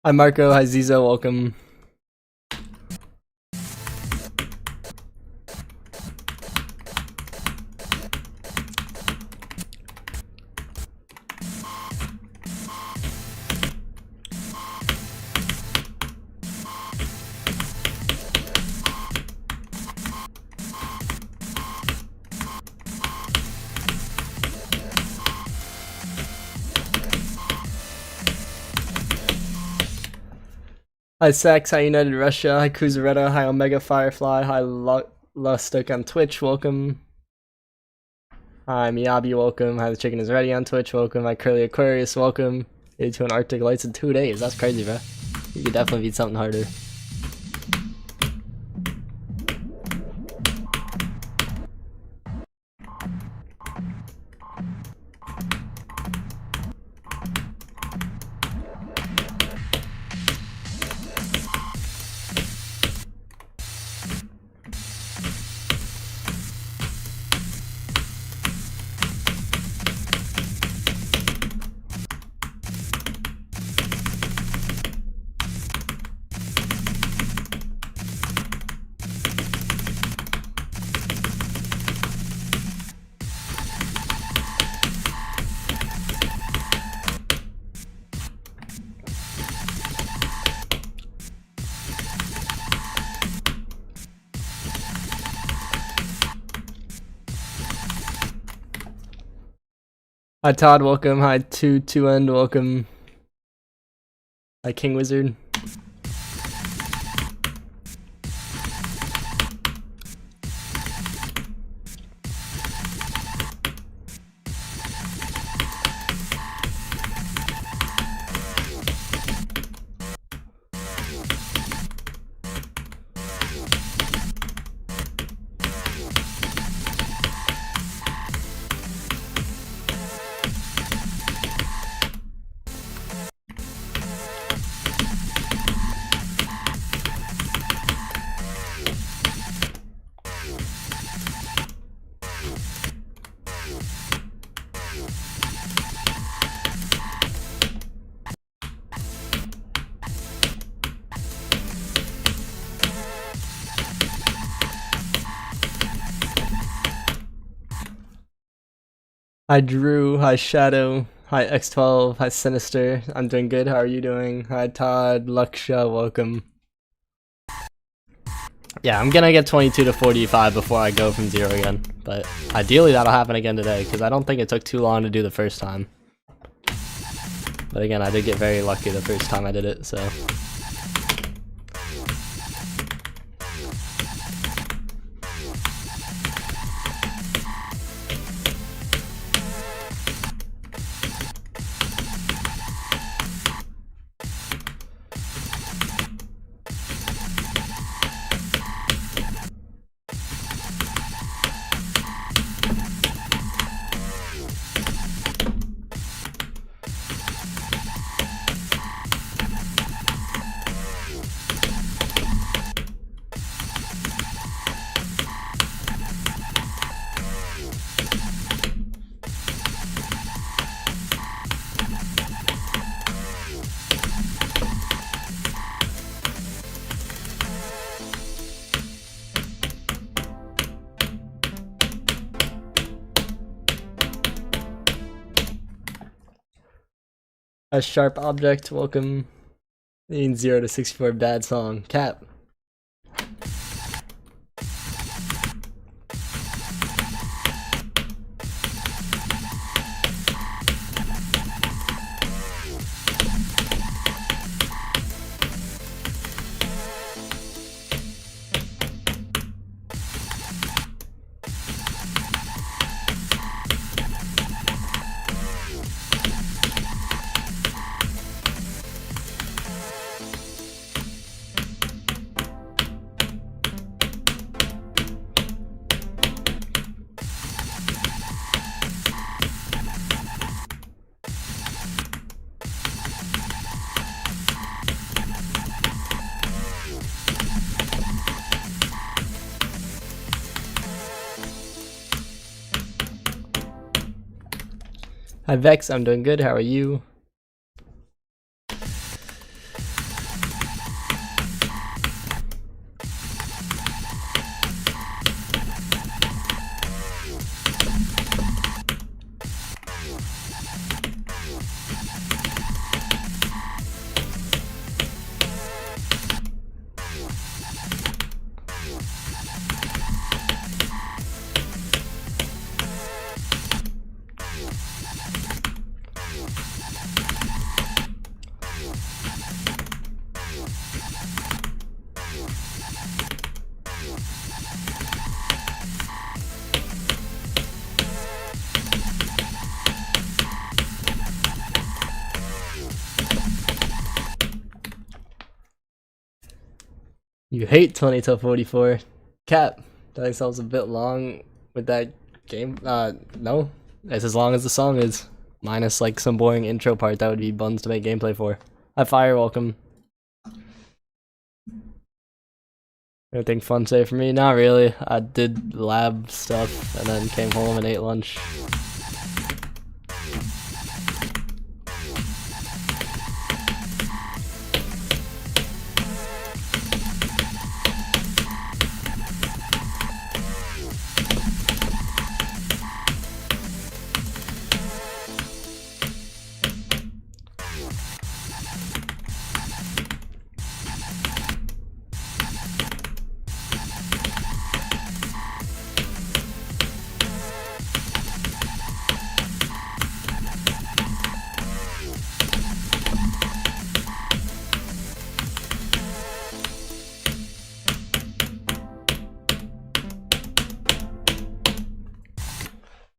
Hi Marco, hi Zizo, welcome. Hi Sax, hi United Russia, hi Kuzaretta, hi Omega Firefly, hi Lustic on Twitch, welcome. Hi Miyabi, welcome. Hi The Chicken Is Ready on Twitch, welcome. Hi Curly Aquarius, welcome. Made to an Arctic Lights in 2 days, that's crazy, bro. You could definitely beat something harder. Hi Todd, welcome. Hi 2-2-End, welcome. Hi King Wizard. Hi Drew, hi Shadow, hi X12, hi Sinister. I'm doing good, how are you doing? Hi Todd, Luksha, welcome. Yeah, I'm gonna get 22 to 45 before I go from 0 again. But ideally that'll happen again today, because I don't think it took too long to do the first time. But again, I did get very lucky the first time I did it, so... A Sharp Object, welcome. 0 to 64, bad song. Cap. Hi Vex, I'm doing good, how are you? You hate 20 till 44. Cap, that think that was a bit long with that game. No. It's as long as the song is. Minus like some boring intro part that would be buns to make gameplay for. Hi Fire, welcome. Anything fun today for me? Not really. I did lab stuff and then came home and ate lunch.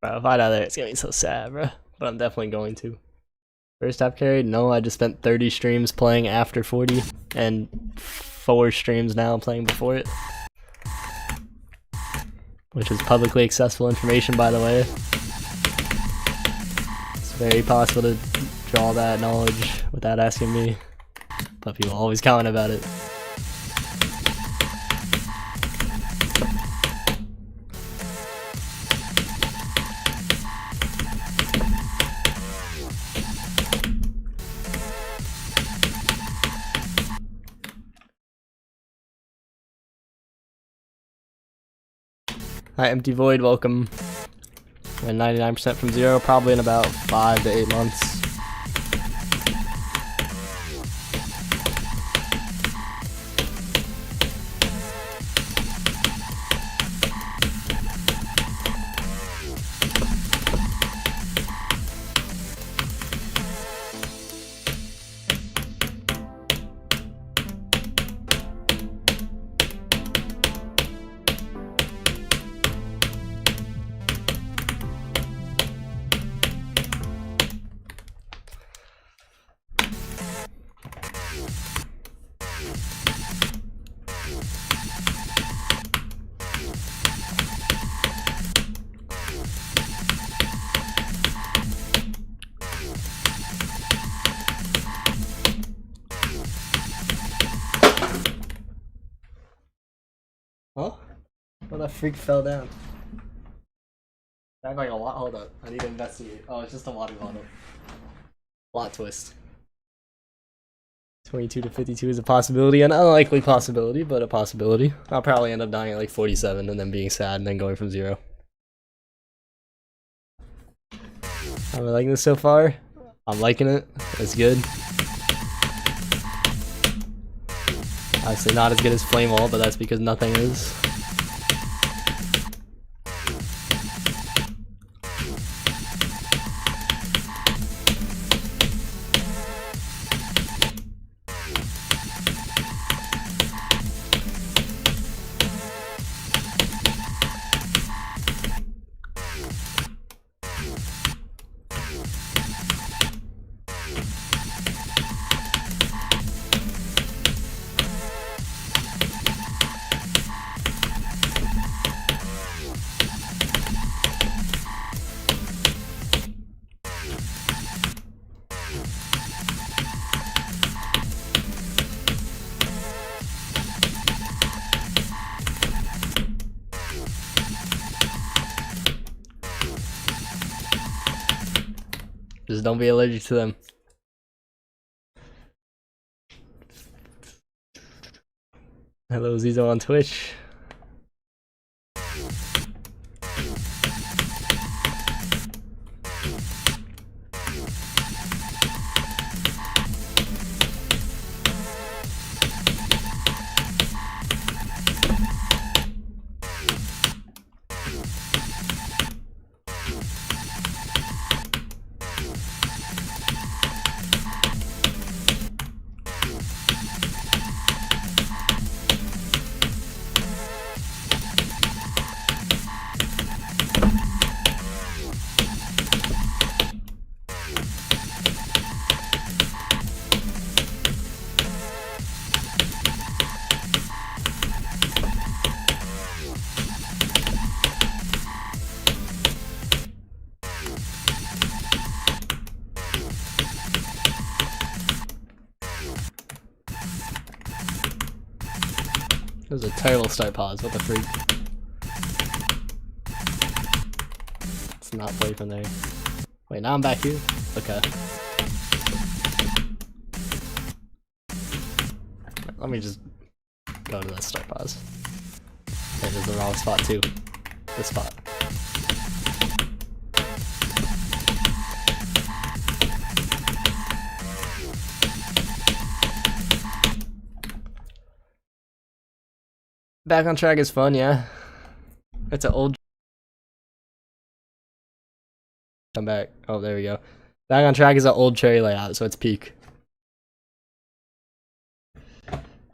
Bro, if I die there, it's gonna be so sad, bro. But I'm definitely going to. First half carry? No, I just spent 30 streams playing after 40, and 4 streams now playing before it. Which is publicly accessible information, by the way. It's very possible to draw that knowledge without asking me. But people always comment about it. Hi, Empty Void, welcome. We're 99% from 0, probably in about 5 to 8 months. Huh? Oh, that freak fell down. I have like a lot. Hold up. I need to investigate. Oh, it's just a water bottle. Plot twist. 22 to 52 is a possibility, an unlikely possibility, but a possibility. I'll probably end up dying at like 47 and then being sad and then going from 0. Am I liking this so far? I'm liking it. It's good. Obviously not as good as Flame Wall, but that's because nothing is. Just don't be allergic to them. Hello, Zizo on Twitch. Terrible start pause, what the freak. Let's not play from there. Wait, now I'm back here? Okay. Let me just go to that start pause. That is the wrong spot too. This spot. Back on track is fun, yeah. It's an old. Come back. Oh, there we go. Back on track is an old cherry layout, so it's peak.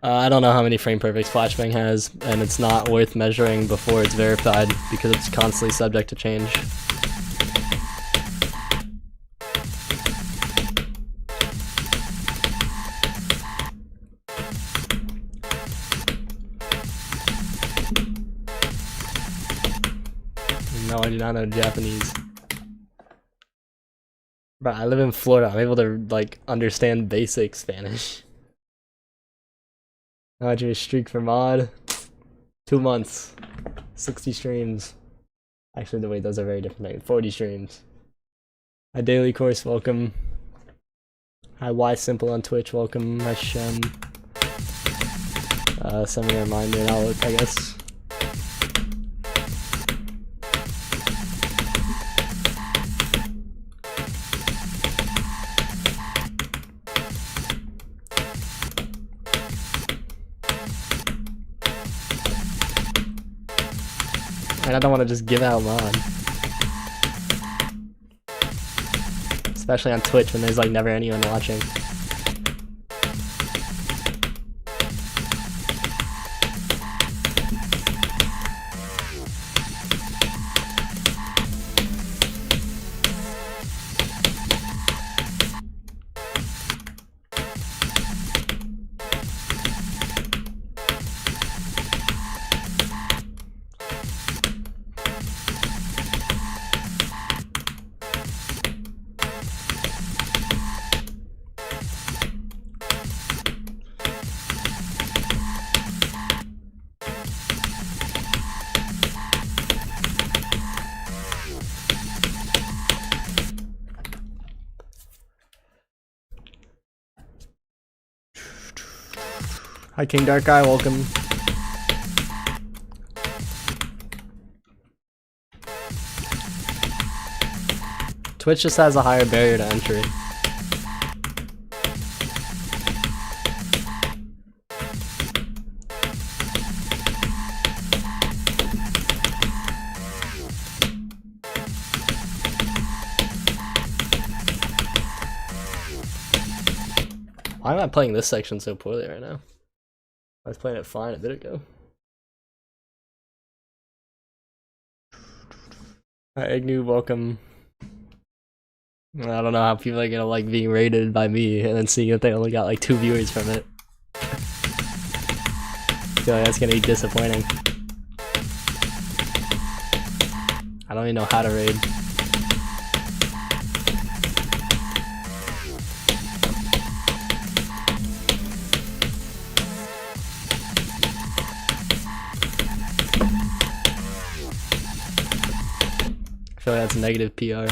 I don't know how many frame perfects FLASHBANG has, and it's not worth measuring before it's verified because it's constantly subject to change. No, I do not know Japanese. Bro, I live in Florida. I'm able to, like, understand basic Spanish. How much of a streak for mod? 2 months. 60 streams. Actually, wait, those are very different things. 40 streams. Hi, Daily Course, welcome. Hi, Y Simple on Twitch, welcome. Hi, Shem. Send me a reminder and I'll look, I guess. And I don't want to just give out mod. Especially on Twitch when there's like never anyone watching. Hi King Dark Eye, welcome. Twitch just has a higher barrier to entry. Why am I playing this section so poorly right now? I was playing it fine a bit ago. Hi Ignu, welcome. I don't know how people are gonna like being rated by me and then seeing that they only got like 2 viewers from it. I feel like that's gonna be disappointing. I don't even know how to raid. I feel like that's negative PR.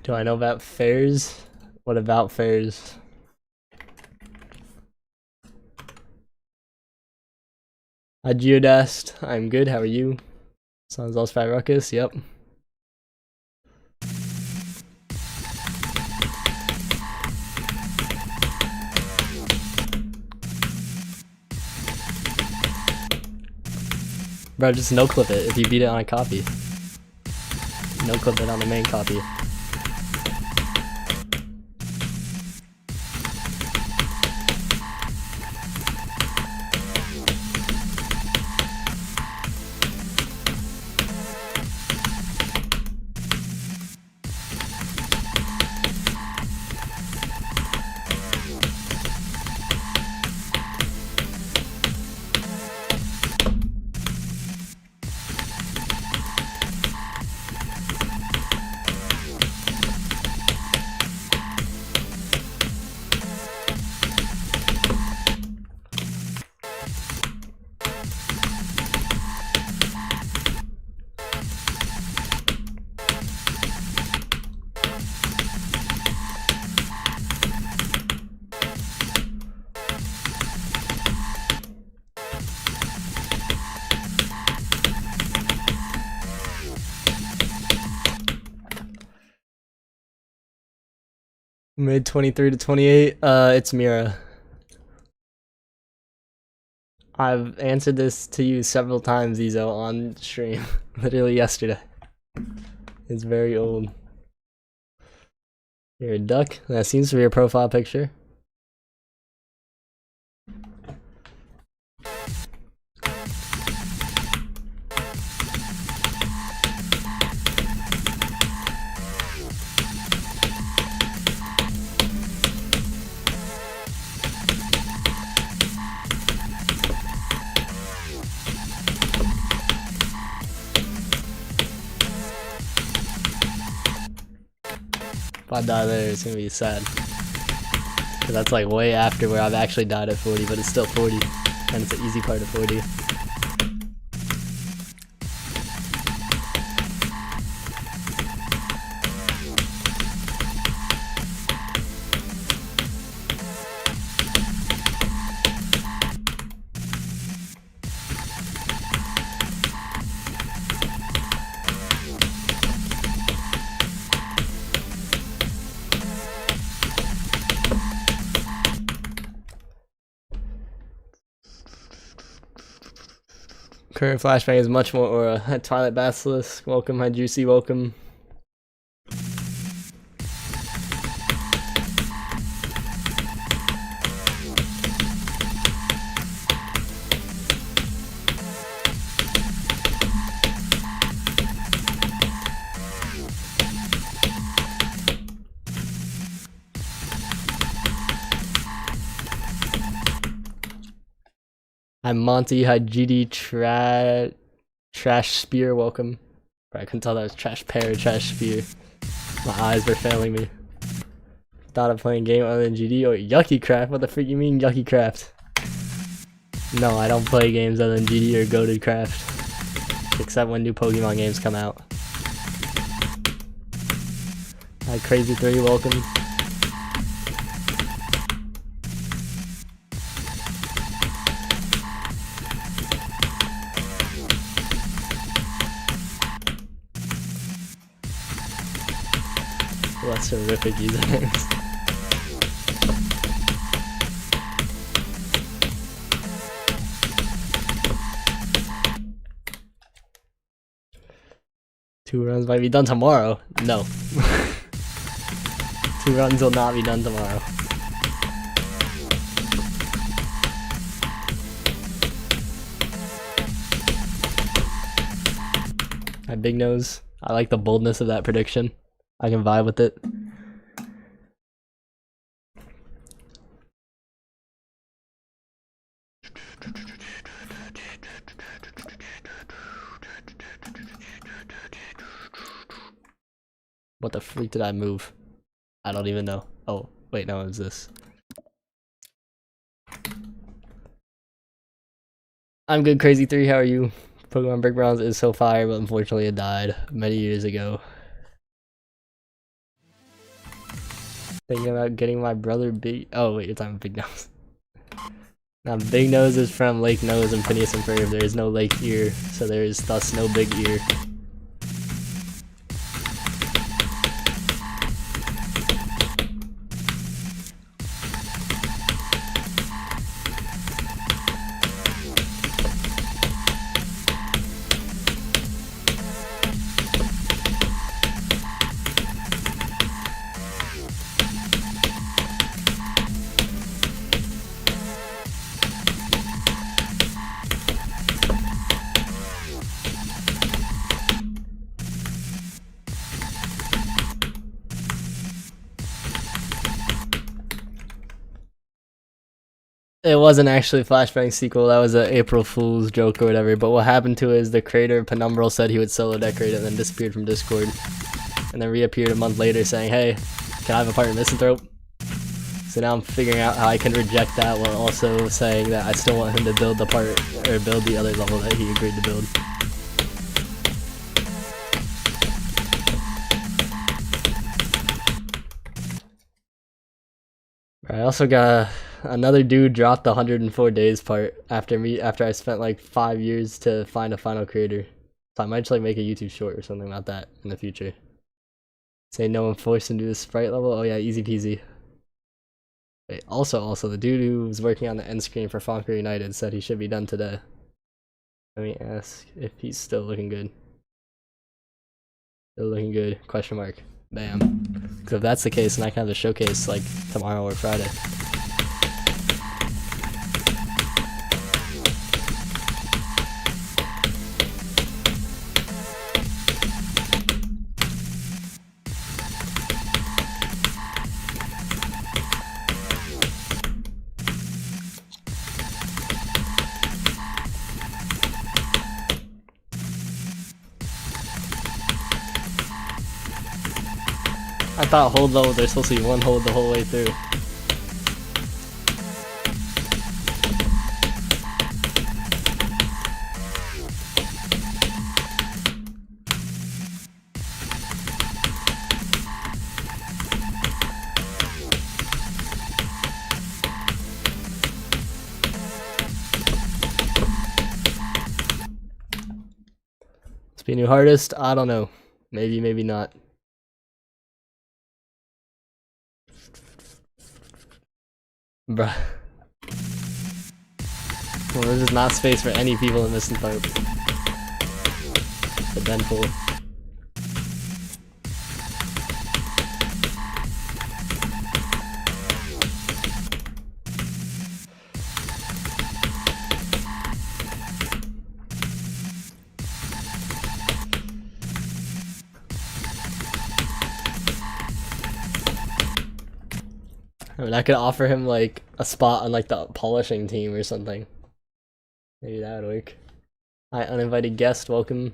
Do I know about fairs? What about fairs? Hi Geodast, I'm good, how are you? Sounds all Spy Ruckus, yep. Bro, just no clip it if you beat it on a copy. No clip it on the main copy. Mid 23 to 28. It's Mira. I've answered this to you several times, Ezo, on stream. Literally yesterday. It's very old. You're a duck? That seems to be your profile picture. If I die there, it's gonna be sad. Cause that's like way after where I've actually died at 40, but it's still 40. And it's an easy part of 40. Current flashbang is much more aura. Twilight Basilisk, welcome. Hi Juicy, welcome. Hi Monty, hi GD Trash Spear, welcome. I couldn't tell that was Trash Pear or Trash Spear. My eyes were failing me. Thought of playing game other than GD or Yucky Craft? What the freak you mean Yucky Craft? No, I don't play games other than GD or Goated Craft. Except when new Pokemon games come out. Hi Crazy3, welcome. Less horrific usernames. Two runs might be done tomorrow. No. 2 runs will not be done tomorrow. My big nose. I like the boldness of that prediction. I can vibe with it. What the freak did I move? I don't even know. Oh, wait, no, it was this. I'm good, Crazy3, how are you? Pokemon Brick Bronze is so fire, but unfortunately it died many years ago. Thinking about getting my brother Big. Oh wait, you're talking Big Nose. Now Big Nose is from Lake Nose and Phineas and Ferb. There is no Lake Ear, so there is thus no Big Ear. It wasn't actually a Flashbang sequel, that was an April Fool's joke or whatever, but what happened to it is the creator of Penumbral said he would solo decorate it and then disappeared from Discord. And then reappeared a month later saying, hey, can I have a part in Misanthrope? So now I'm figuring out how I can reject that while also saying that I still want him to build the part, or build the other level that he agreed to build. I also got another dude dropped the 104 days part after I spent like 5 years to find a final creator. So I might just like make a YouTube short or something about that in the future. Say no one forced him to do the sprite level. Oh yeah, easy peasy. Wait, also, the dude who was working on the end screen for Fonker United said he should be done today. Let me ask if he's still looking good. Still looking good, question mark. Bam. So if that's the case, then I can have the showcase like tomorrow or Friday. I thought hold level, there's supposed to be one hold the whole way through. Must be a new hardest? I don't know. Maybe, maybe not. Bruh. Well, there's just not space for any people in this type. The Denpool. I mean, I could offer him like a spot on like the polishing team or something. Maybe that would work. Hi, uninvited guest, welcome.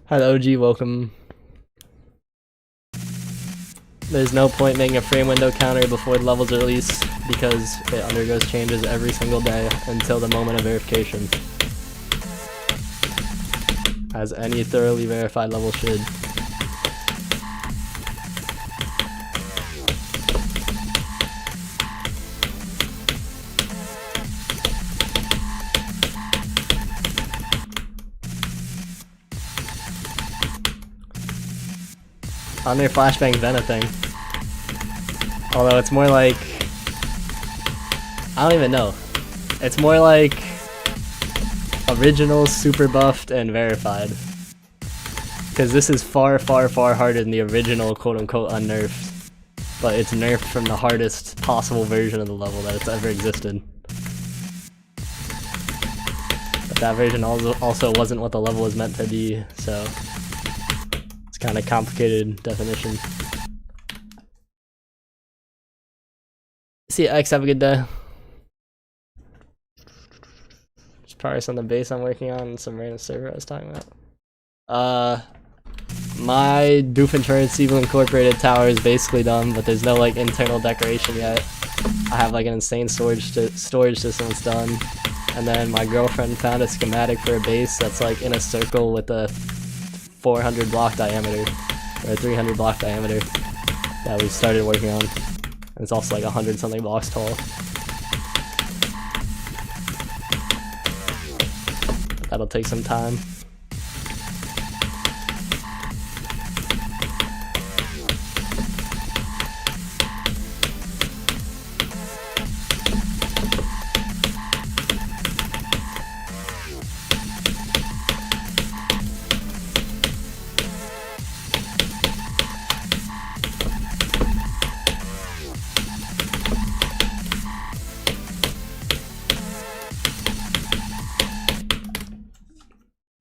Hi, the OG, welcome. There's no point making a frame window counter before the levels are released because it undergoes changes every single day until the moment of verification. As any thoroughly verified level should. On their FLASHBANG been a thing. Although it's more like... I don't even know. It's more like... original, super buffed, and verified. Because this is far, far, far harder than the original quote-unquote unnerfed. But it's nerfed from the hardest possible version of the level that it's ever existed. But that version also wasn't what the level was meant to be, so... kind of complicated definition. See you, X, have a good day. Just progress on the base I'm working on and some random server I was talking about. My Doofenshmirtz Evil Incorporated tower is basically done, but there's no like internal decoration yet. I have like an insane storage system that's done. And then my girlfriend found a schematic for a base that's like in a circle with a 400 block diameter, or 300 block diameter, that we started working on. And it's also like 100 something blocks tall. But that'll take some time.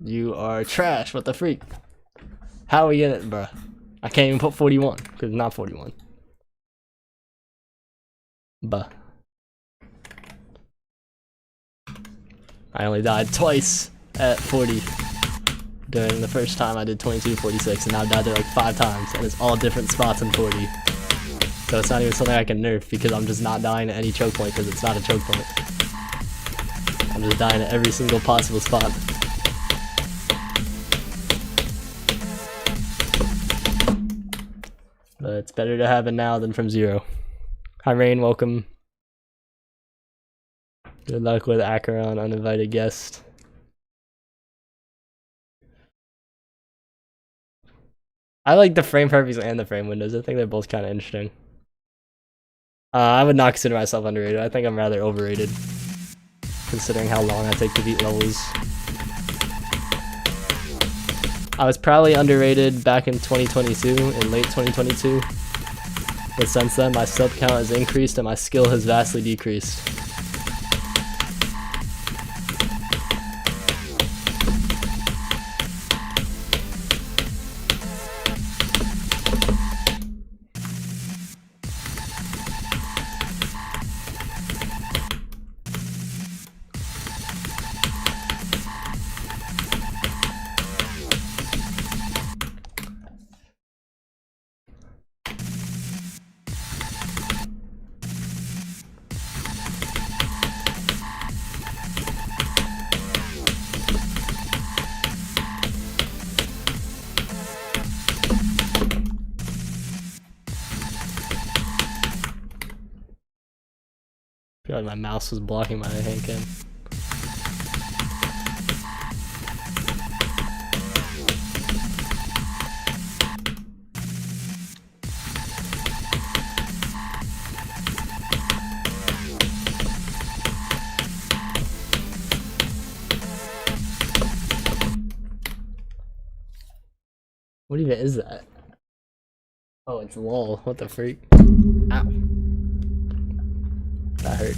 You are trash, what the freak? How are we in it, bruh? I can't even put 41 because it's not 41. But I only died twice at 40 during the first time I did 2246, and now I've died there like 5 times, and it's all different spots in 40. So it's not even something I can nerf because I'm just not dying at any choke point because it's not a choke point. I'm just dying at every single possible spot. But it's better to have it now than from 0. Hi Rain, welcome. Good luck with Acheron, uninvited guest. I like the frame perfects and the frame windows. I think they're both kind of interesting. I would not consider myself underrated. I think I'm rather overrated, considering how long I take to beat levels. I was probably underrated back in 2022, in late 2022. But since then, my sub count has increased and my skill has vastly decreased. I feel like my mouse was blocking my hand cam. What even is that? Oh, it's LOL. What the freak? Ow. That hurt.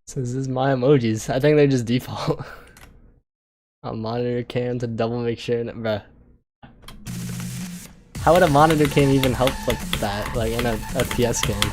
So this is my emojis. I think they're just default. I'll monitor cam to double make sure. Bruh. How would a monitor cam even help with that? Like in a FPS game?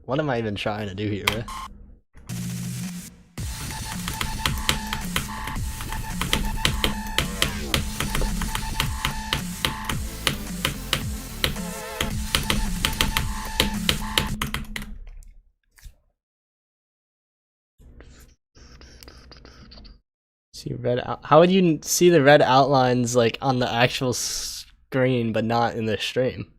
What am I even trying to do here, man? See red out. How would you see the red outlines like on the actual screen, but not in the stream?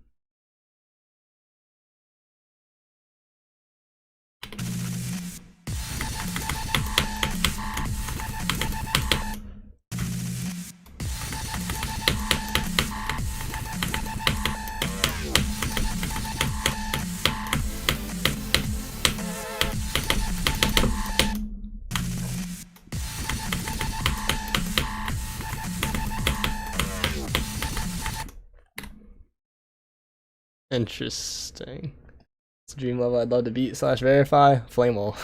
Interesting. It's a dream level I'd love to beat / verify. Flame wall.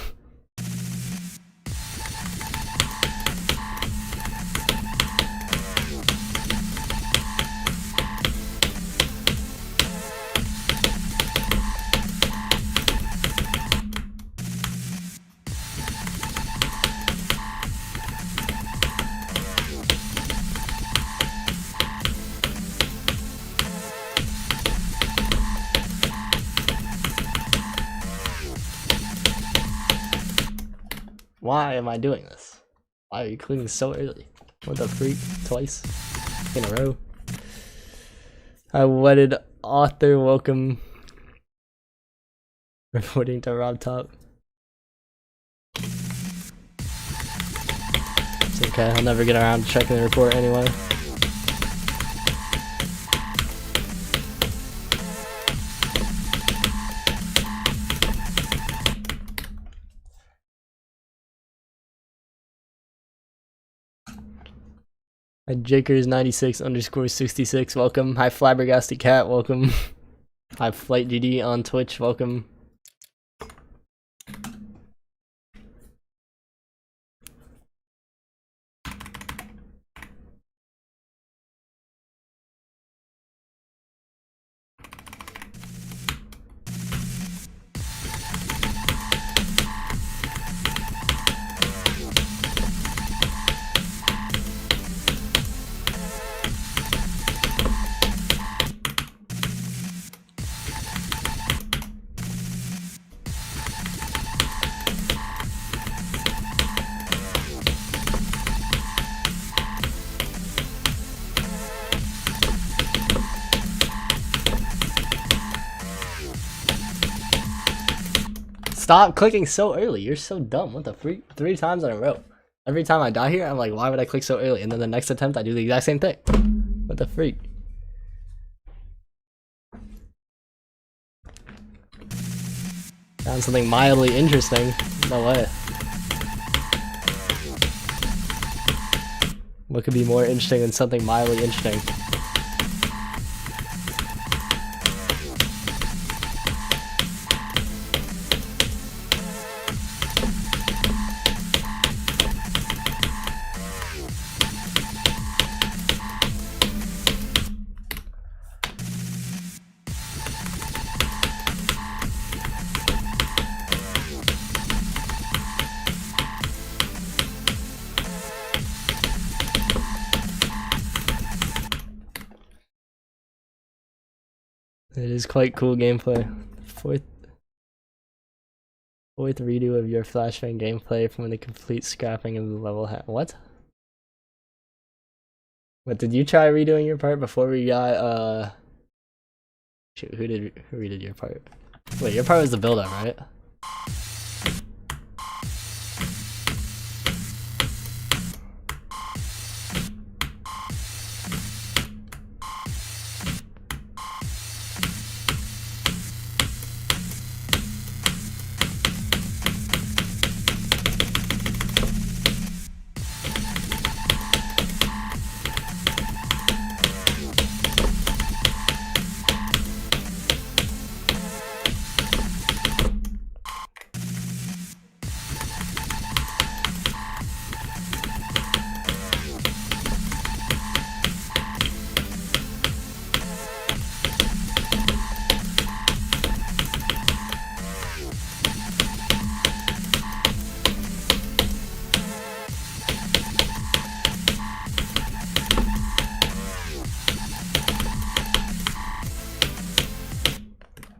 Why am I doing this? Why are you clicking so early? What the freak? Twice in a row. I wedded author, welcome. Reporting to Rob Top. It's okay, I'll never get around to checking the report anyway. Hi Jakers96_66, welcome. Hi Flabbergasted Cat, welcome. Hi Flight GD on Twitch, welcome. Stop clicking so early. You're so dumb. What the freak? 3 times in a row. Every time I die here, I'm like, why would I click so early? And then the next attempt, I do the exact same thing. What the freak? Found something mildly interesting. No way. What could be more interesting than something mildly interesting? It is quite cool gameplay. Fourth redo of your flashbang gameplay from the complete scrapping of the level. What? What, did you try redoing your part before we got shoot, who redid your part? Wait, your part was the build up, right?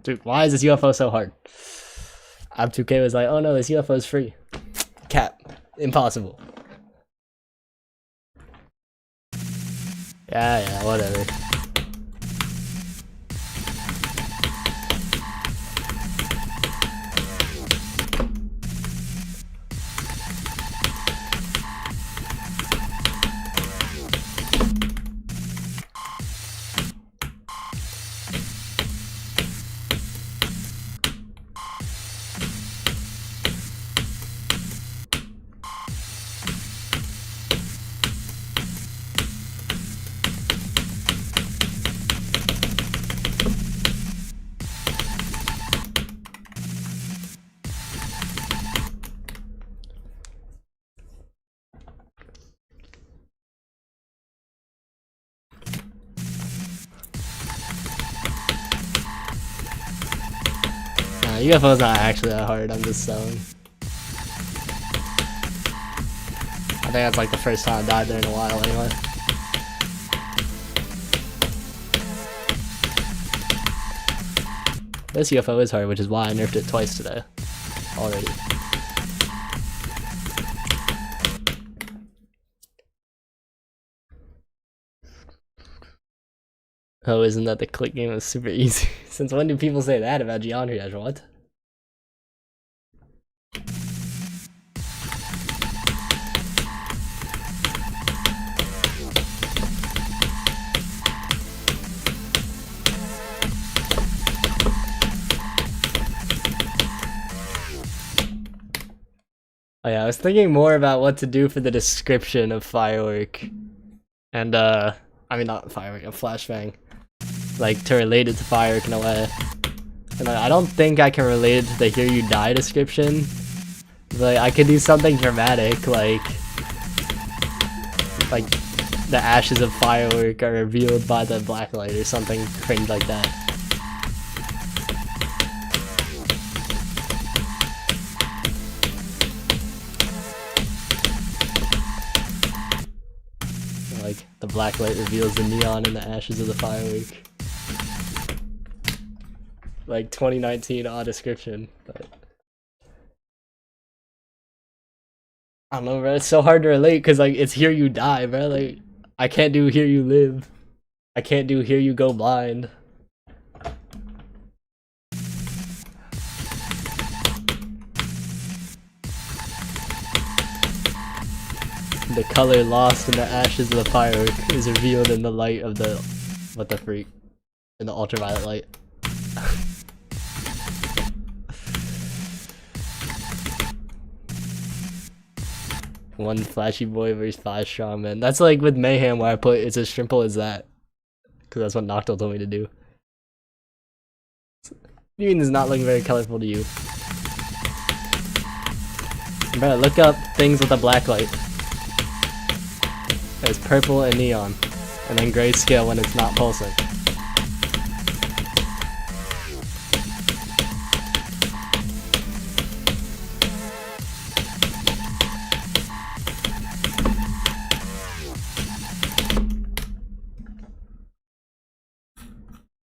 Dude, why is this UFO so hard? Ab2K was like, oh no, this UFO is free. Cap. Impossible. Yeah, whatever. UFO's not actually that hard, I'm just selling. I think that's like the first time I died there in a while anyway. This UFO is hard, which is why I nerfed it twice today. Already. Oh, isn't that the click game is super easy? Since when do people say that about geometry dash? What? Oh yeah, I was thinking more about what to do for the description of firework. And I mean not firework, a flashbang. Like to relate it to firework in a way. And I don't think I can relate it to the "Here You Die" description. But I could do something dramatic, like the ashes of firework are revealed by the blacklight or something cringe like that. Like the blacklight reveals the neon in the ashes of the firework. Like 2019 odd description, but I don't know, bro. It's so hard to relate because like it's "Here You Die," bro. Like I can't do "Here You Live." I can't do "Here You Go Blind." The color lost in the ashes of the firework is revealed in the light of the what the freak in the ultraviolet light. One flashy boy versus 5 strong men. That's like with Mayhem where I put it's as simple as that. Because that's what Noctil told me to do. What do you mean it's not looking very colorful to you? Bro, look up things with a black light. There's purple and neon. And then grayscale when it's not pulsing.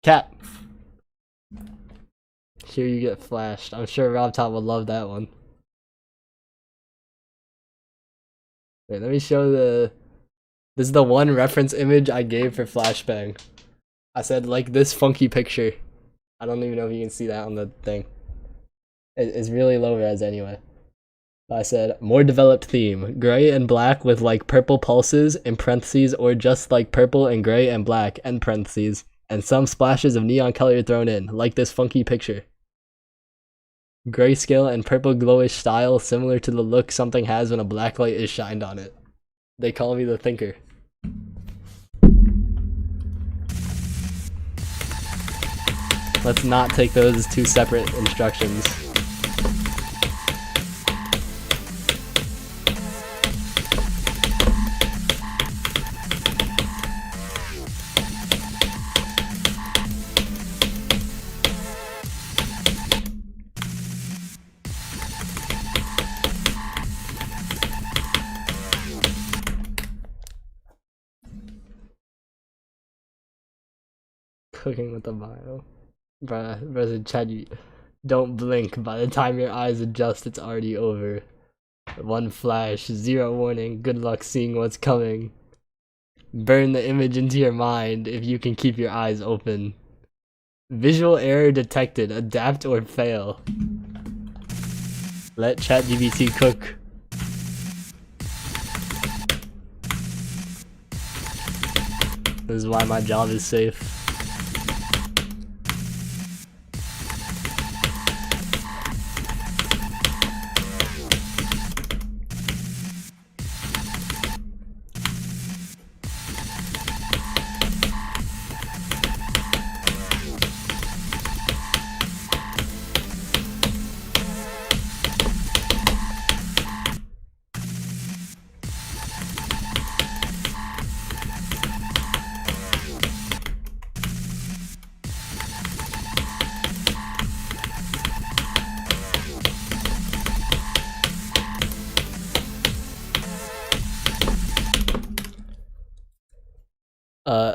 Cat. Here you get flashed. I'm sure Rob Top would love that one. Wait, let me show the... This is the one reference image I gave for Flashbang. I said, like, this funky picture. I don't even know if you can see that on the thing. It's really low res anyway. I said, more developed theme. Gray and black with, like, purple pulses in parentheses or just, like, purple and gray and black end parentheses. And some splashes of neon color thrown in, like this funky picture. Grayscale and purple glowish style similar to the look something has when a black light is shined on it. They call me the thinker. Let's not take those as two separate instructions. Cooking with the bio. Bruh, Chad, you don't blink. By the time your eyes adjust, it's already over. One flash, zero warning, good luck seeing what's coming. Burn the image into your mind if you can keep your eyes open. Visual error detected, adapt or fail. Let ChatGPT cook. This is why my job is safe.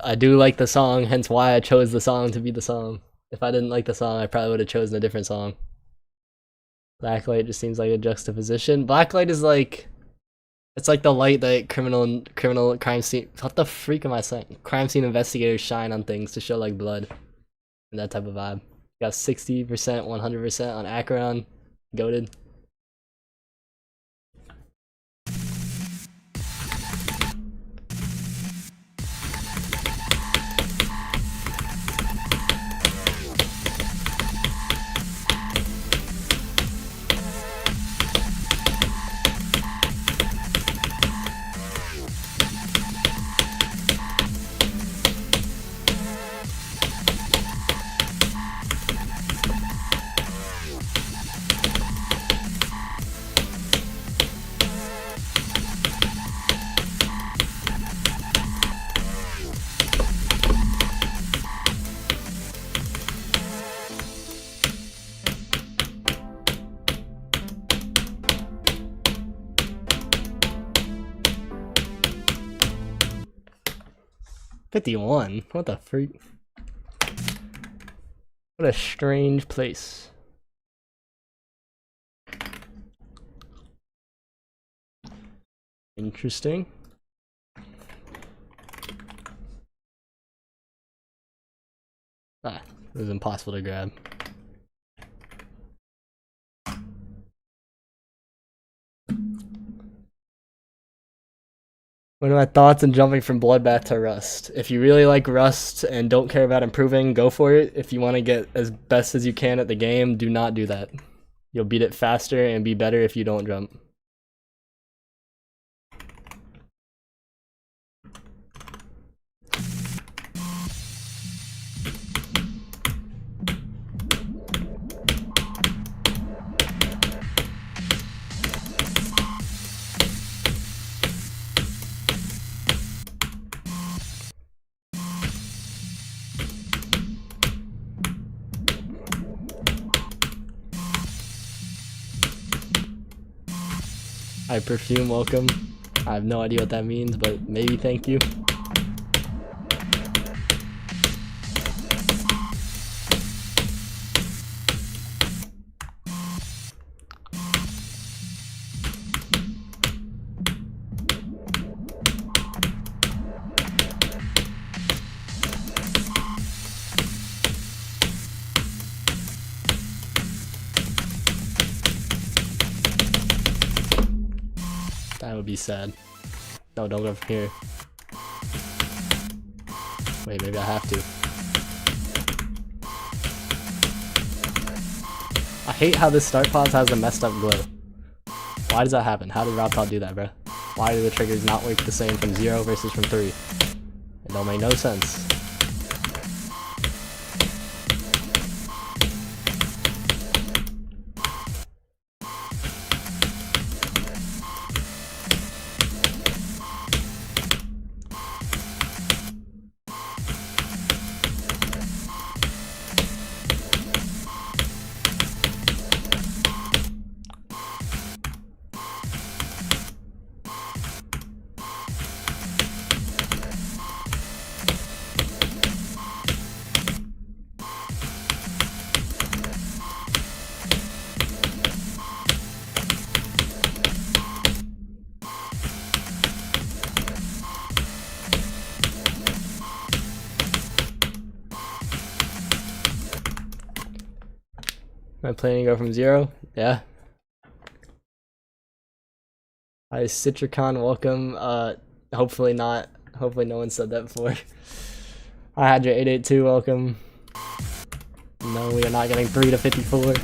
but I do like the song, hence why I chose the song to be the song. If I didn't like the song, I probably would have chosen a different song. Blacklight just seems like a juxtaposition. Blacklight is like, it's like the light that criminal crime scene. What the freak am I saying? Crime scene investigators shine on things to show like blood and that type of vibe. Got 60%, 100% on Acheron. Goated. $51. What the freak? What a strange place. Interesting. Ah, it was impossible to grab. What are my thoughts on jumping from Bloodbath to Rust? If you really like Rust and don't care about improving, go for it. If you want to get as best as you can at the game, do not do that. You'll beat it faster and be better if you don't jump. Hi, Perfume, welcome. I have no idea what that means, but maybe thank you. That would be sad. No, don't go from here. Wait, maybe I have to. I hate how this start pause has a messed up glow. Why does that happen? How did Robtop do that, bro? Why do the triggers not work the same from 0 versus from 3? It don't make no sense. Am I planning to go from 0? Yeah. Hi, Citricon, welcome. Hopefully not. Hopefully no one said that before. Hi, Hydra882, welcome. No, we are not getting 3 to 54.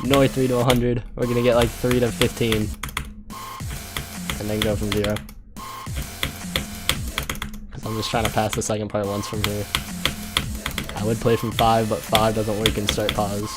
Nor 3 to 100. We're gonna get like 3 to 15. And then go from 0. I'm just trying to pass the second part once from here. I would play from 5, but 5 doesn't work in start pause.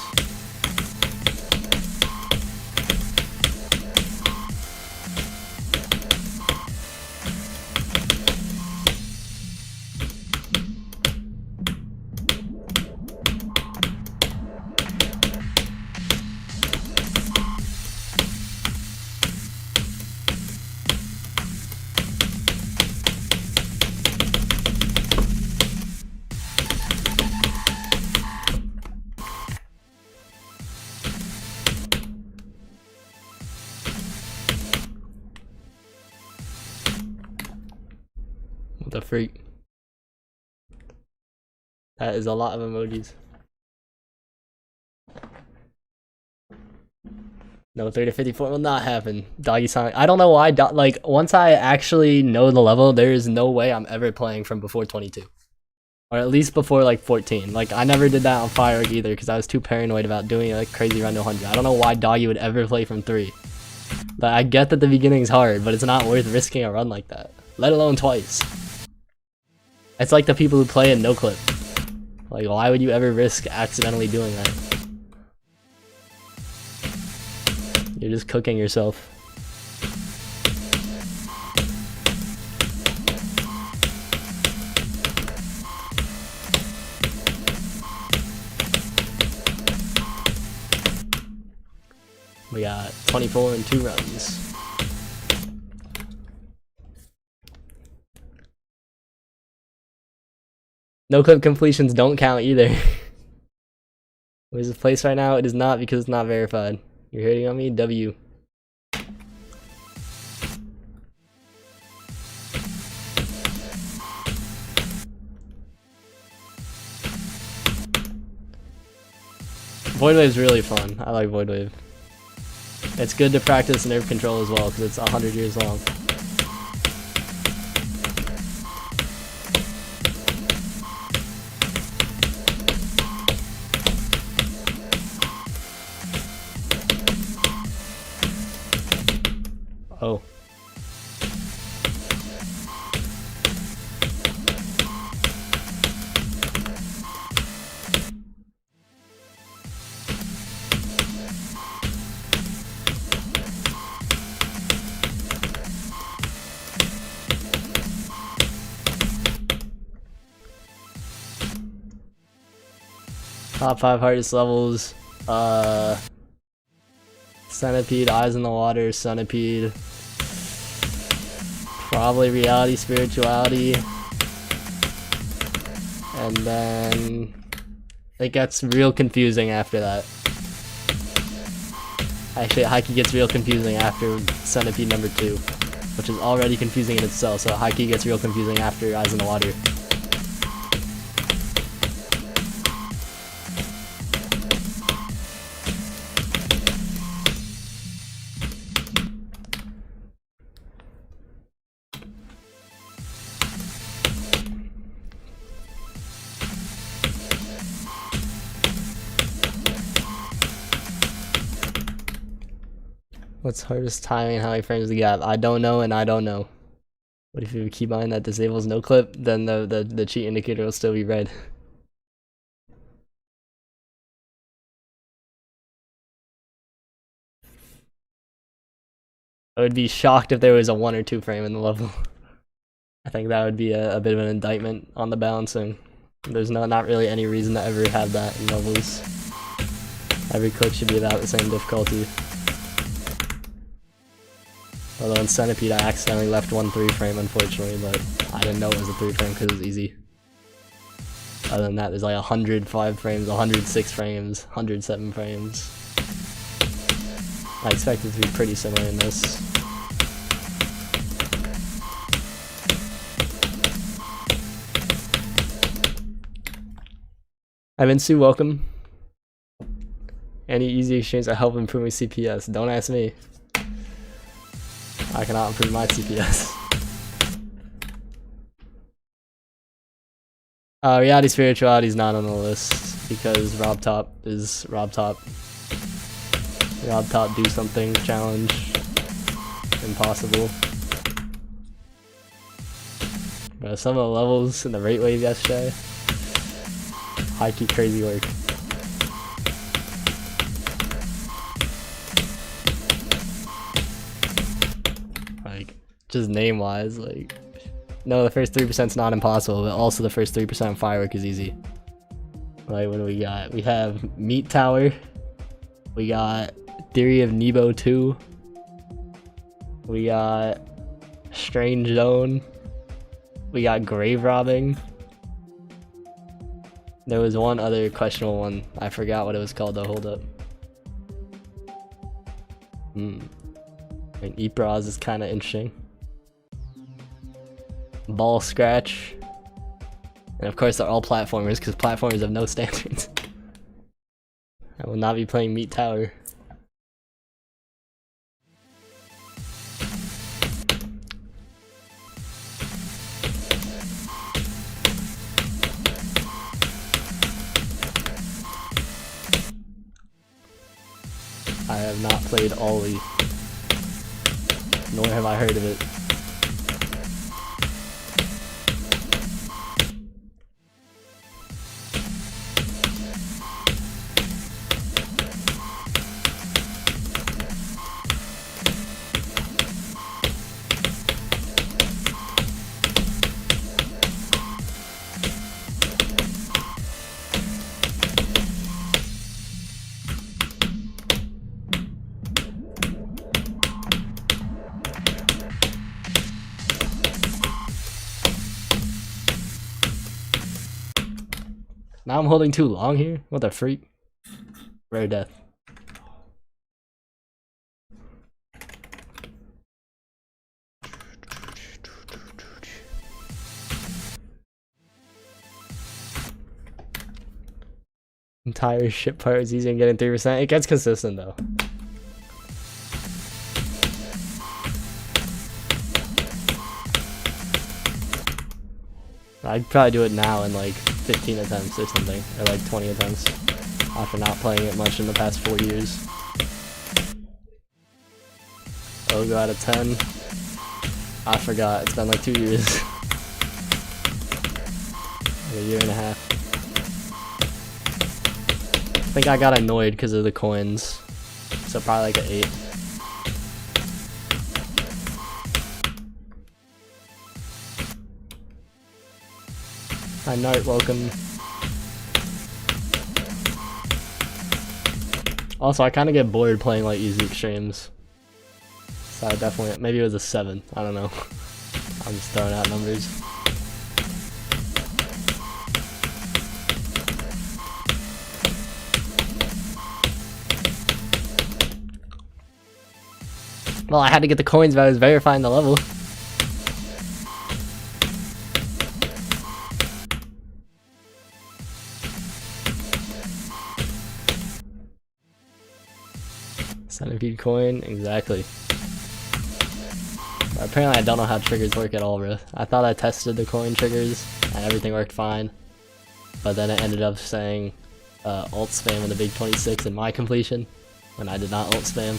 freak. That is a lot of emojis. No 30 to 54 will not happen. Doggy Sonic. I don't know why. Like, once I actually know the level, there is no way I'm ever playing from before 22. Or at least before, like, 14. Like, I never did that on Firework either, because I was too paranoid about doing a like, crazy run to 100. I don't know why Doggy would ever play from 3. But I get that the beginning's hard, but it's not worth risking a run like that. Let alone twice. It's like the people who play in no clip. Like, why would you ever risk accidentally doing that? You're just cooking yourself. We got 24 and 2 runs. No clip completions don't count either. Where's the place right now? It is not because it's not verified. You're hitting on me? W. Void Wave's really fun. I like Void Wave. It's good to practice nerve control as well because it's 100 years long. Oh. Top 5 hardest levels. Centipede, Eyes in the Water, Centipede. Probably Reality, Spirituality. And then it gets real confusing after that. Actually, Hikey gets real confusing after Centipede number 2, which is already confusing in itself, so Hikey gets real confusing after Eyes in the Water. What's hardest timing and how many frames the gap? I don't know and I don't know. But if you keep on that disables no clip, then the cheat indicator will still be red. I would be shocked if there was a 1 or 2 frame in the level. I think that would be a bit of an indictment on the balancing. There's not really any reason to ever have that in levels. Every clip should be about the same difficulty. Although in Centipede I accidentally left 1 3 frame unfortunately, but I didn't know it was a 3 frame because it was easy. Other than that, there's like 105 frames, 106 frames, 107 frames. I expect it to be pretty similar in this. Evan Sue, welcome. Any easy exchange that help improve my CPS? Don't ask me. I cannot improve my CPS. Reality Spirituality is not on the list because Rob Top is Rob Top. Rob Top do something challenge. Impossible. But some of the levels in the rate wave yesterday. High key crazy work. Just name wise, like, no, the first 3% is not impossible, but also the first 3% of Firework is easy. Like, what do we got? We have Meat Tower, we got Theory of Nebo 2, we got Strange Zone, we got Grave Robbing. There was one other questionable one, I forgot what it was called though, hold up. I mean, Ipraz is kind of interesting. Ball Scratch. And of course they're all platformers because platformers have no standards. I will not be playing Meat Tower. I have not played Ollie, nor have I heard of it. Now I'm holding too long here? What the freak? Rare death. Entire ship part is easy and getting 3%. It gets consistent though. I'd probably do it now in like 15 attempts or something, or like 20 attempts, after not playing it much in the past 4 years. Ogo out of 10. I forgot, it's been like 2 years. Like a year and a half. I think I got annoyed because of the coins, so probably like an 8. Hi Nart, welcome. Also, I kind of get bored playing like easy extremes, so I definitely, maybe it was a 7, I don't know. I'm just throwing out numbers. Well, I had to get the coins, but I was verifying the level. Centipede coin, exactly. But apparently I don't know how triggers work at all, bro. I thought I tested the coin triggers and everything worked fine, but then it ended up saying alt spam in the big 26 in my completion, when I did not alt spam.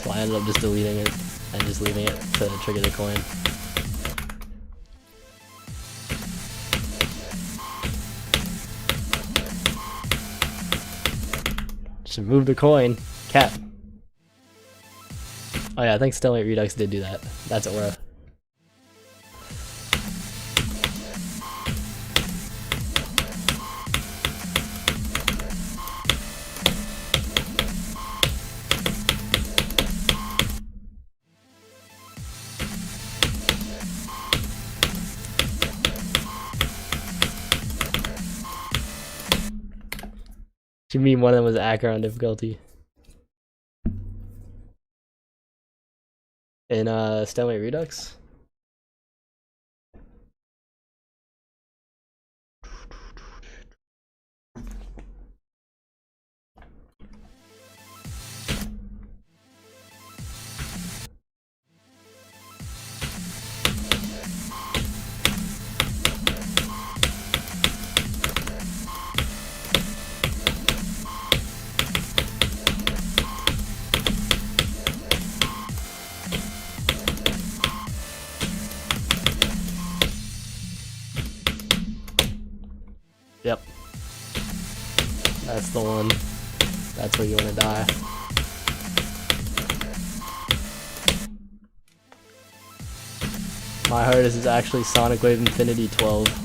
So I ended up just deleting it and just leaving it to trigger the coin. Just remove the coin. Cat. Oh yeah, I think Stalemate Redux did do that. That's Aura. You mean one of them was Acheron difficulty? In Stalemate Redux? Yep. That's the one. That's where you want to die. My hardest is actually Sonic Wave Infinity 12.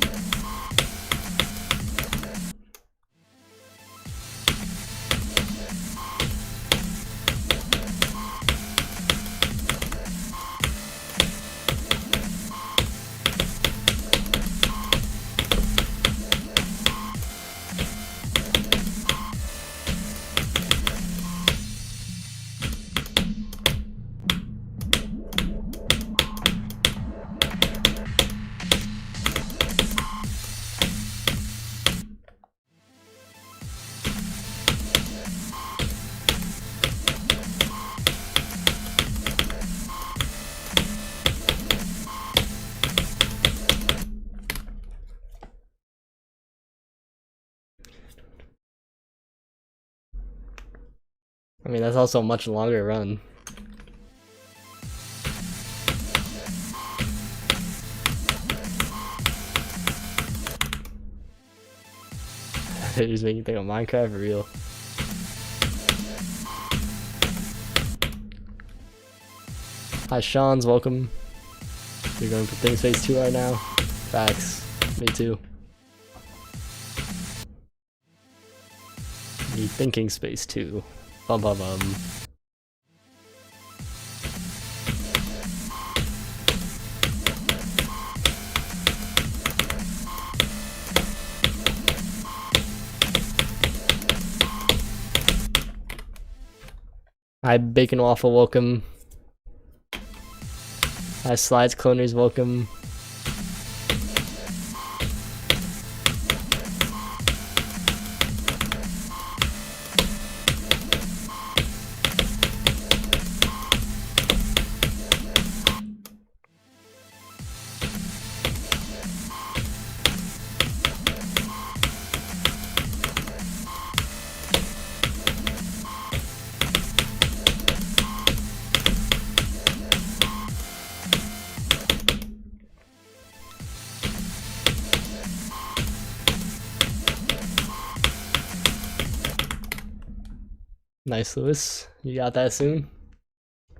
I mean, that's also a much longer run. It just making me think of Minecraft for real. Hi Sean's, welcome. You're going for Things Phase 2 right now? Facts. Me too. Me thinking Space 2. Bum bum bum. Hi Bacon Waffle, welcome. Hi Slides Cloners, welcome. Nice, Lewis. You got that soon?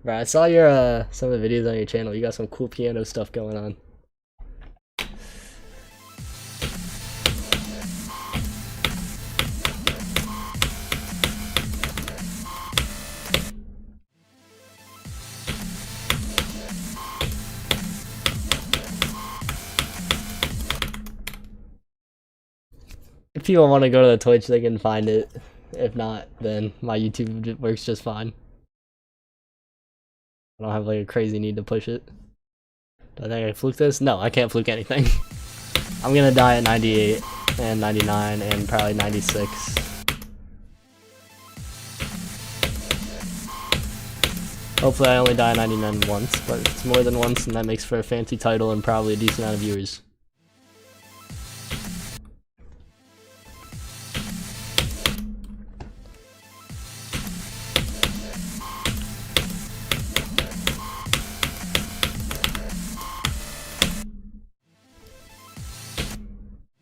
Right, I saw your some of the videos on your channel. You got some cool piano stuff going on. If people want to go to the Twitch, they can find it. If not, then my YouTube works just fine. I don't have like a crazy need to push it. Do I think I can fluke this? No, I can't fluke anything. I'm gonna die at 98 and 99 and probably 96. Hopefully I only die at 99 once, but it's more than once and that makes for a fancy title and probably a decent amount of viewers.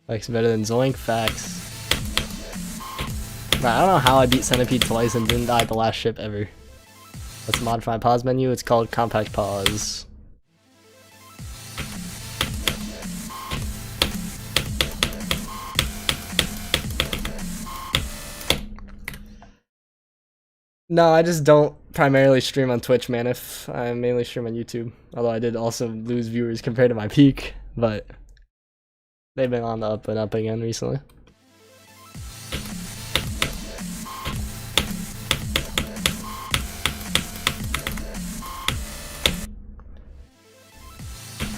Facts better than Zoink, facts. Right, I don't know how I beat Centipede twice and didn't die at the last ship ever. Let's modify pause menu, it's called compact pause. No, I just don't primarily stream on Twitch, man. If I mainly stream on YouTube. Although I did also lose viewers compared to my peak, but they've been on the up and up again recently.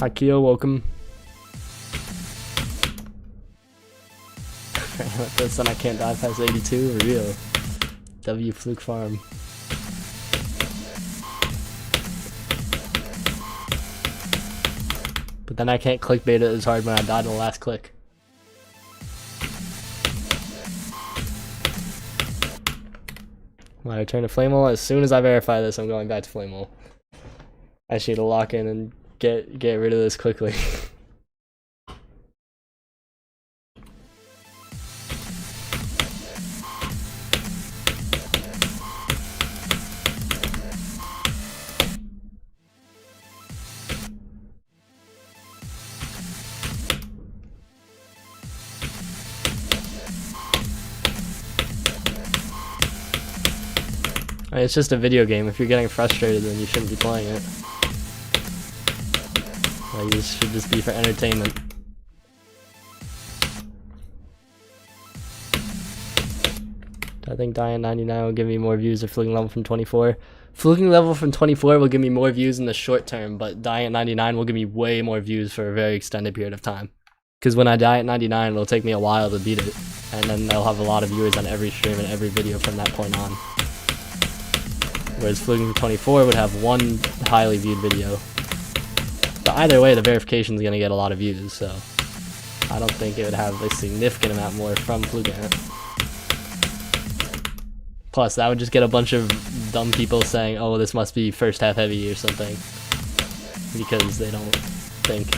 Akio, welcome. With this one I can't die past 82, real. W Fluke Farm. But then I can't clickbait it as hard when I died in the last click. When I return to Flamewall, as soon as I verify this, I'm going back to Flamewall. I just need to lock in and get rid of this quickly. I mean, it's just a video game. If you're getting frustrated, then you shouldn't be playing it. Like, this should just be for entertainment. I think dying 99 will give me more views or fluking level from 24. Fluking level from 24 will give me more views in the short term, but dying at 99 will give me way more views for a very extended period of time. Because when I die at 99, it'll take me a while to beat it, and then they'll have a lot of viewers on every stream and every video from that point on. Whereas fluking from 24 would have one highly viewed video. But either way, the verification is going to get a lot of views, so I don't think it would have a significant amount more from fluking it. Plus, that would just get a bunch of dumb people saying, oh, this must be first half heavy or something. Because they don't think.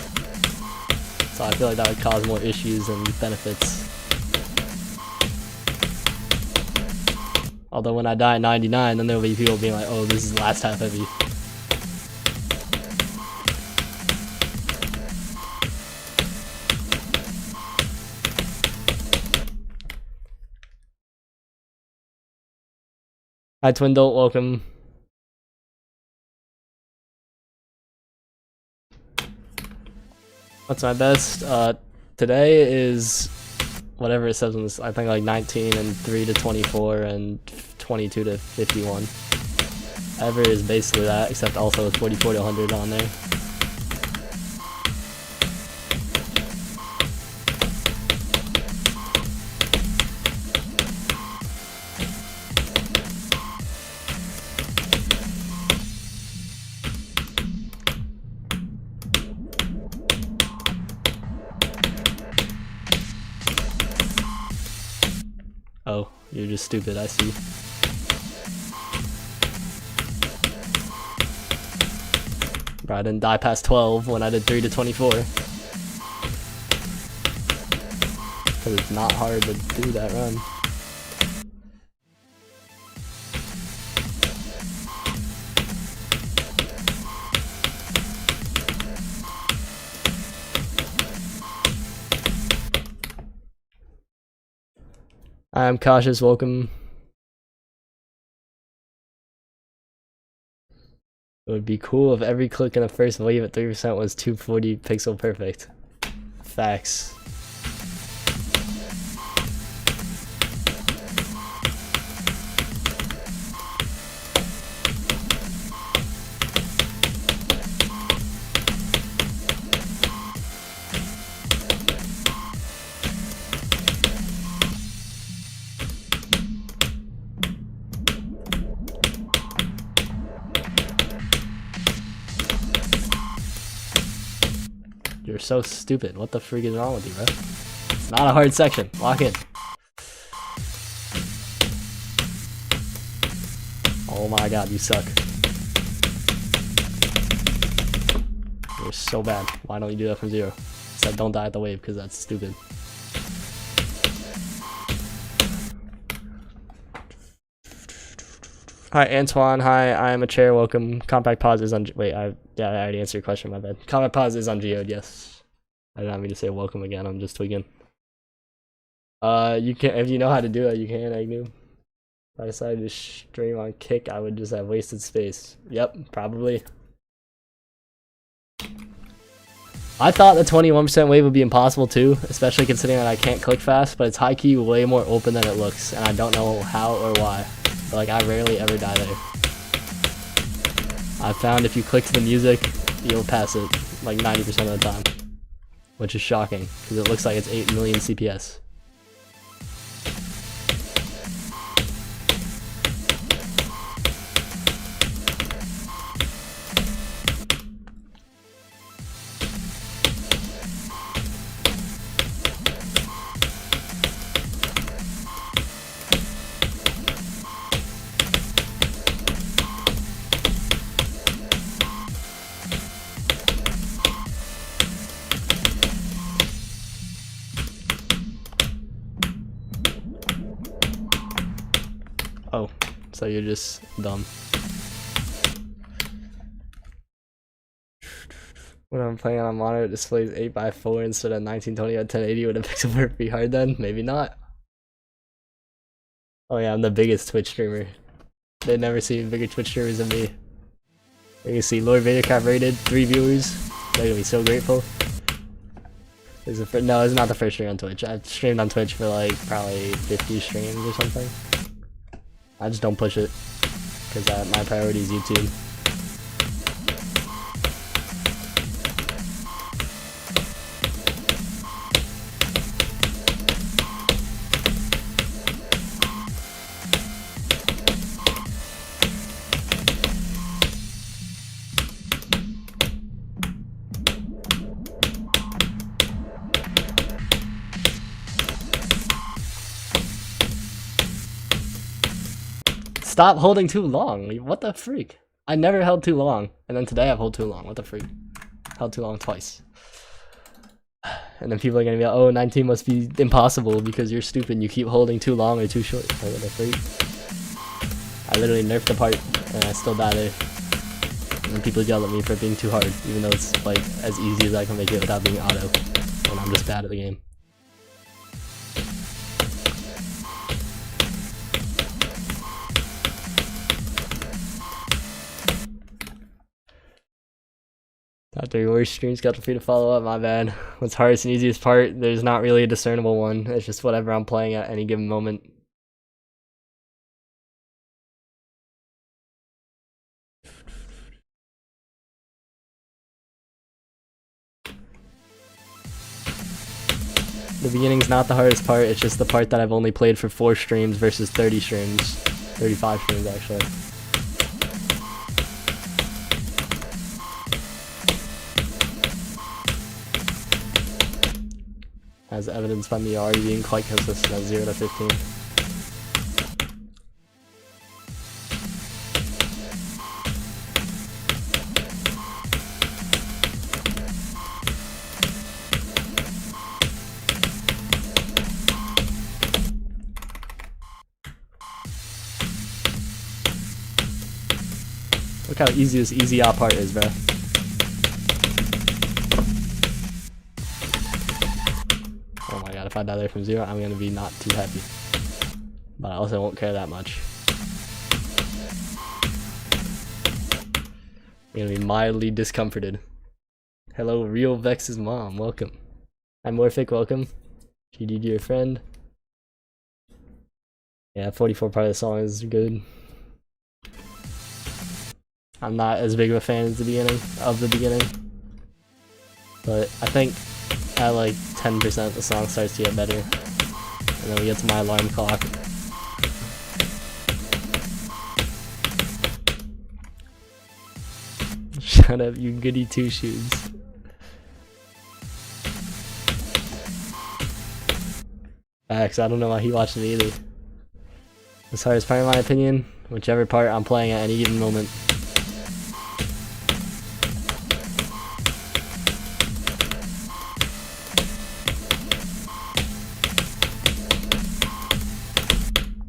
So I feel like that would cause more issues than benefits. Although when I die at 99, then there'll be people being like, oh, this is last half heavy. Hi Twindle, welcome. What's my best? Today is whatever it says on this, I think like 19 and 3 to 24 and 22 to 51. Ever is basically that, except also with 44 to 100 on there. Oh, you're just stupid, I see. Bro, I didn't die past 12 when I did 3 to 24. Because it's not hard to do that run. I'm cautious, welcome. It would be cool if every click in the first wave at 3% was 240 pixel perfect. Facts. You're so stupid. What the freak is wrong with you, bro? It's not a hard section. Lock in. Oh my god, you suck. You're so bad. Why don't you do that from 0? Said don't die at the wave because that's stupid. Hi Antoine, hi, I am a chair, welcome. Compact pause is on, wait, I already answered your question, my bad. Compact pause is on Geode, yes. I did not mean to say welcome again, I'm just tweaking. You can, if you know how to do it, you can, Agnew. If I decided to stream on Kick, I would just have wasted space. Yep, probably. I thought the 21% wave would be impossible too, especially considering that I can't click fast, but it's high-key way more open than it looks, and I don't know how or why. But like, I rarely ever die there. I found if you click to the music, you'll pass it like 90% of the time. Which is shocking, because it looks like it's 8 million CPS. Oh, so you're just dumb. When I'm playing on a monitor, it displays 8x4 instead of 1920 by 1080. Would a pixel perfect be hard then? Maybe not. Oh yeah, I'm the biggest Twitch streamer. They've never seen bigger Twitch streamers than me. You can see Lord Vadercraft rated 3 viewers. They're gonna be so grateful. No, it's not the first stream on Twitch. I've streamed on Twitch for like probably 50 streams or something. I just don't push it, because my priority is YouTube. stop holding too long. What the freak? I never held too long, and then today I've held too long. What the freak? Held too long twice. And then people are gonna be like, oh, 19 must be impossible because you're stupid and you keep holding too long or too short. Like, what the freak? I literally nerfed the part and I still die there. And then people yell at me for being too hard, even though it's like as easy as I can make it without being auto. And I'm just bad at the game. After your worst streams, got free to follow up, my bad. What's hardest and easiest part? There's not really a discernible one. It's just whatever I'm playing at any given moment. The beginning's not the hardest part, it's just the part that I've only played for 4 streams versus 30 streams. 35 streams, actually. As evidenced by me already being quite consistent at 0 to 15. Look how easy this easy op part is, bro. Oh my god, if I die there from 0, I'm gonna be not too happy. But I also won't care that much. I'm gonna be mildly discomforted. Hello, Real Vex's mom, welcome. Hi, Morphic, welcome. GD to your friend. Yeah, 44 part of the song is good. I'm not as big of a fan as the beginning. But I think at like 10% the song starts to get better. And then we get to my alarm clock. Shut up, you goody two shoes. Facts, I don't know why he watched it either. As hardest part in my opinion, whichever part I'm playing at any given moment.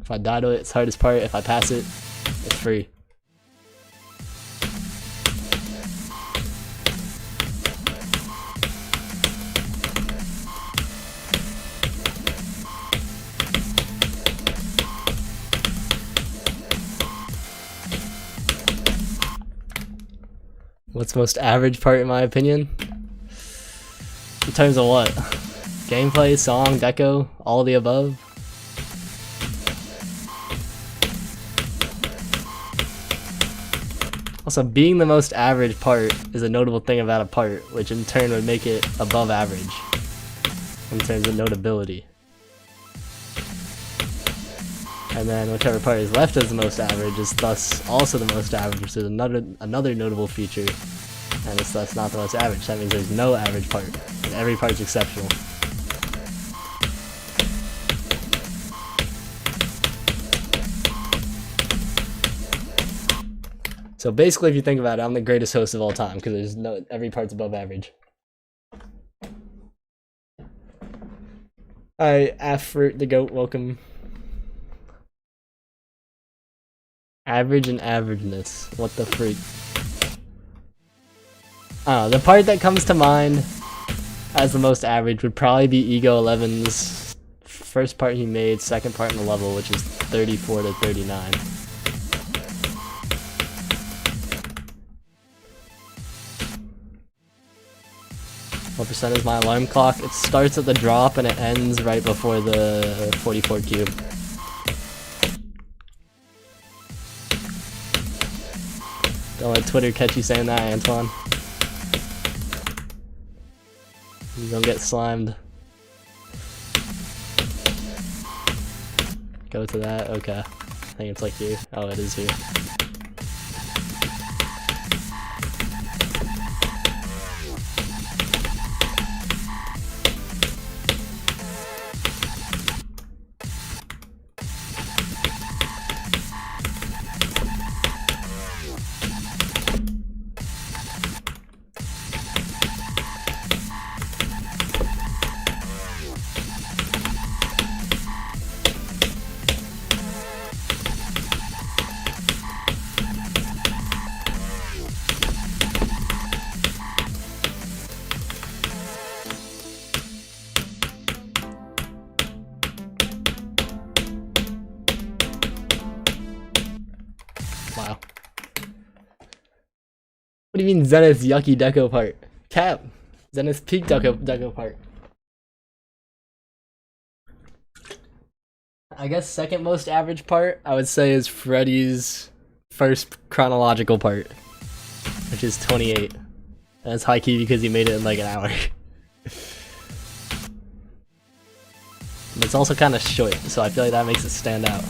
If I die to it, it's hardest part. If I pass it, it's free. What's most average part in my opinion? In terms of what? Gameplay, song, deco, all of the above? Also, being the most average part is a notable thing about a part, which in turn would make it above average in terms of notability. And then whichever part is left as the most average is thus also the most average, which is another notable feature, and it's thus not the most average. That means there's no average part, and every part's exceptional. So basically, if you think about it, I'm the greatest host of all time because there's every part's above average. Alright, Afert the goat, welcome. Average and averageness. What the freak? The part that comes to mind as the most average would probably be Ego 11's first part he made, second part in the level, which is 34 to 39. What percent is my alarm clock? It starts at the drop and it ends right before the 44 cube. Don't let Twitter catch you saying that, Antoine. You don't get slimed. Go to that, okay. I think it's like here. Oh, it is here. What do you mean Zenith's yucky deco part? Cap. Zenith's peak deco part. I guess second most average part, I would say, is Freddy's first chronological part, which is 28. That's high key because he made it in like an hour. But it's also kind of short, so I feel like that makes it stand out.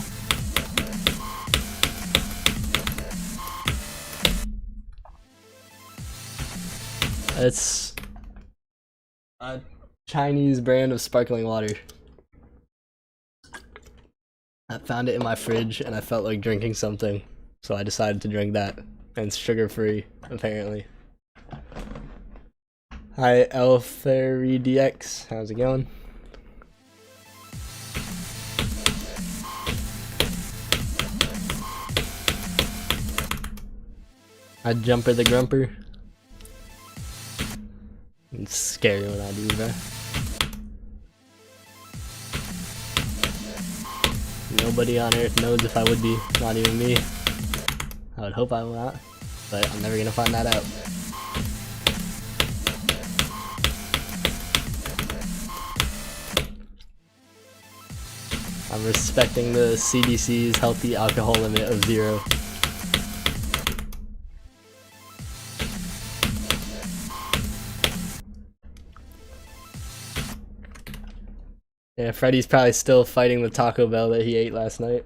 It's a Chinese brand of sparkling water. I found it in my fridge and I felt like drinking something, so I decided to drink that. And it's sugar free, apparently. Hi L3DX, how's it going? Hi Jumper the Grumper. It's scary when I do, bro. Nobody on earth knows if I would be, not even me. I would hope I will not, but I'm never gonna find that out. I'm respecting the CDC's healthy alcohol limit of 0. Yeah, Freddy's probably still fighting the Taco Bell that he ate last night.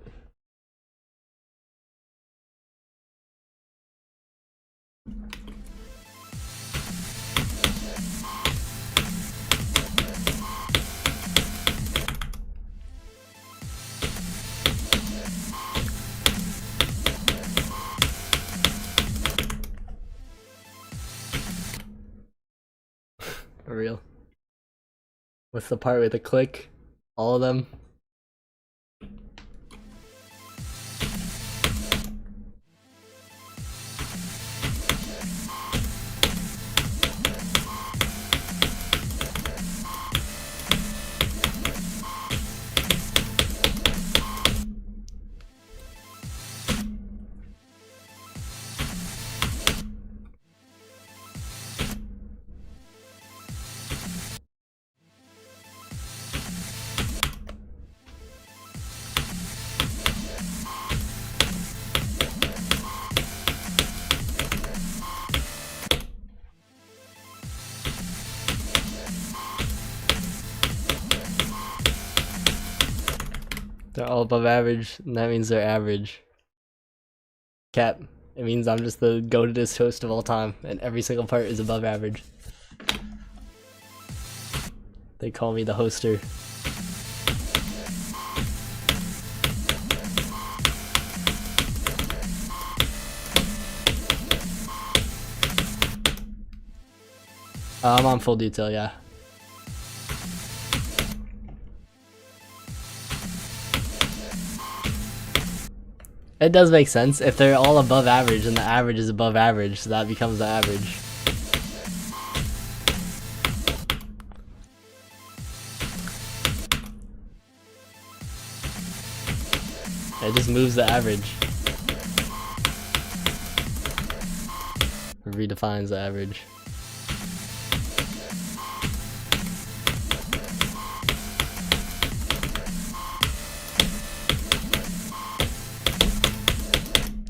For real. What's the part with the click? All of them? They're all above average, and that means they're average. Cap. It means I'm just the goatedest host of all time, and every single part is above average. They call me the hoster. I'm on full detail, yeah. It does make sense. If they're all above average and the average is above average, so that becomes the average. It just moves the average. It redefines the average.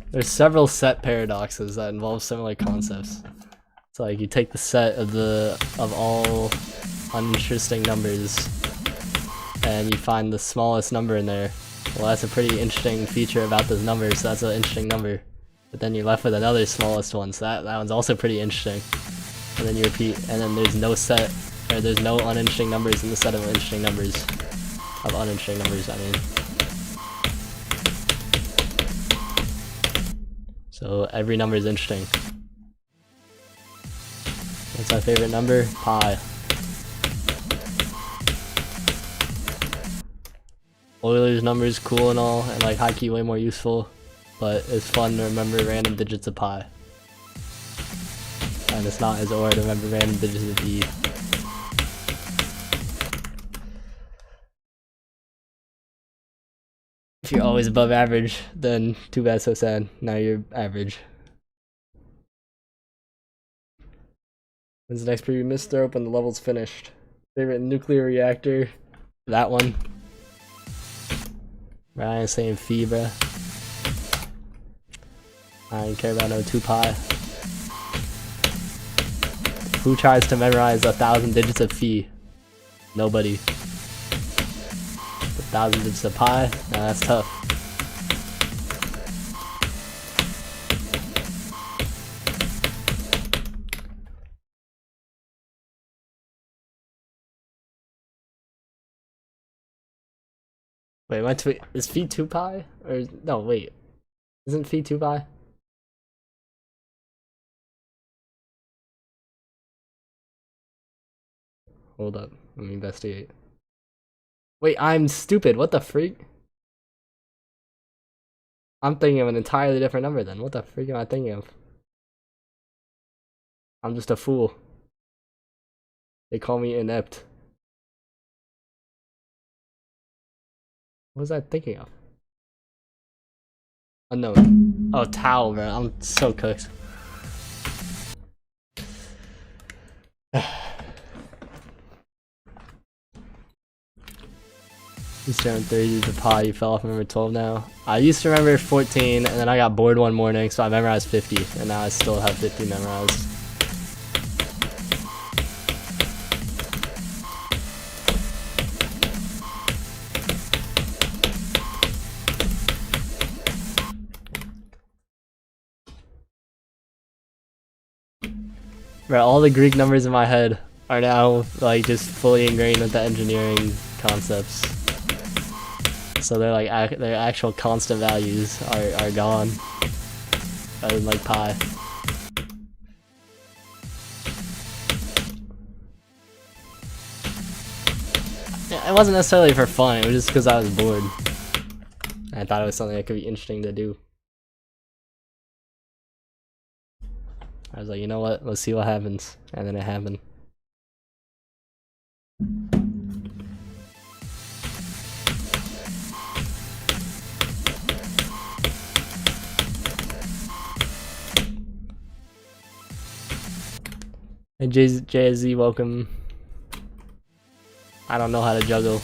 There's several set paradoxes that involve similar concepts. It's like you take the set of all uninteresting numbers and you find the smallest number in there. Well, that's a pretty interesting feature about those numbers, so that's an interesting number. But then you're left with another smallest one, so that one's also pretty interesting. And then you repeat, and then there's no set, or there's no uninteresting numbers in the set of interesting numbers. Of uninteresting numbers, I mean. So every number is interesting. What's my favorite number? Pi. Euler's number is cool and all, and like high-key way more useful, but it's fun to remember random digits of pi. And it's not as hard to remember random digits of e. If you're always above average, then too bad, so sad. Now you're average. When's the next preview? Missed throw when the level's finished. Favorite nuclear reactor? That one. Ryan saying phi, bruh. I don't care about no 2pi. Who tries to memorize 1,000 digits of phi? Nobody. 1,000 digits of pi? Nah, that's tough. Wait, my tweet is phi 2pi? Or no, wait. Isn't phi 2pi? Hold up, let me investigate. Wait, I'm stupid. What the freak? I'm thinking of an entirely different number then. What the freak am I thinking of? I'm just a fool. They call me inept. What was I thinking of? Unknown. Oh, towel, bro. I'm so cooked. Used to remember 30 to pi, you fell off number 12 now. I used to remember 14, and then I got bored one morning, so I memorized 50, and now I still have 50 memorized. Bro, all the Greek numbers in my head are now like just fully ingrained with the engineering concepts. So they're like their actual constant values are gone. Other than like pi. It wasn't necessarily for fun, it was just because I was bored. I thought it was something that could be interesting to do. I was like, you know what, let's see what happens. And then it happened. And JZ, welcome. I don't know how to juggle.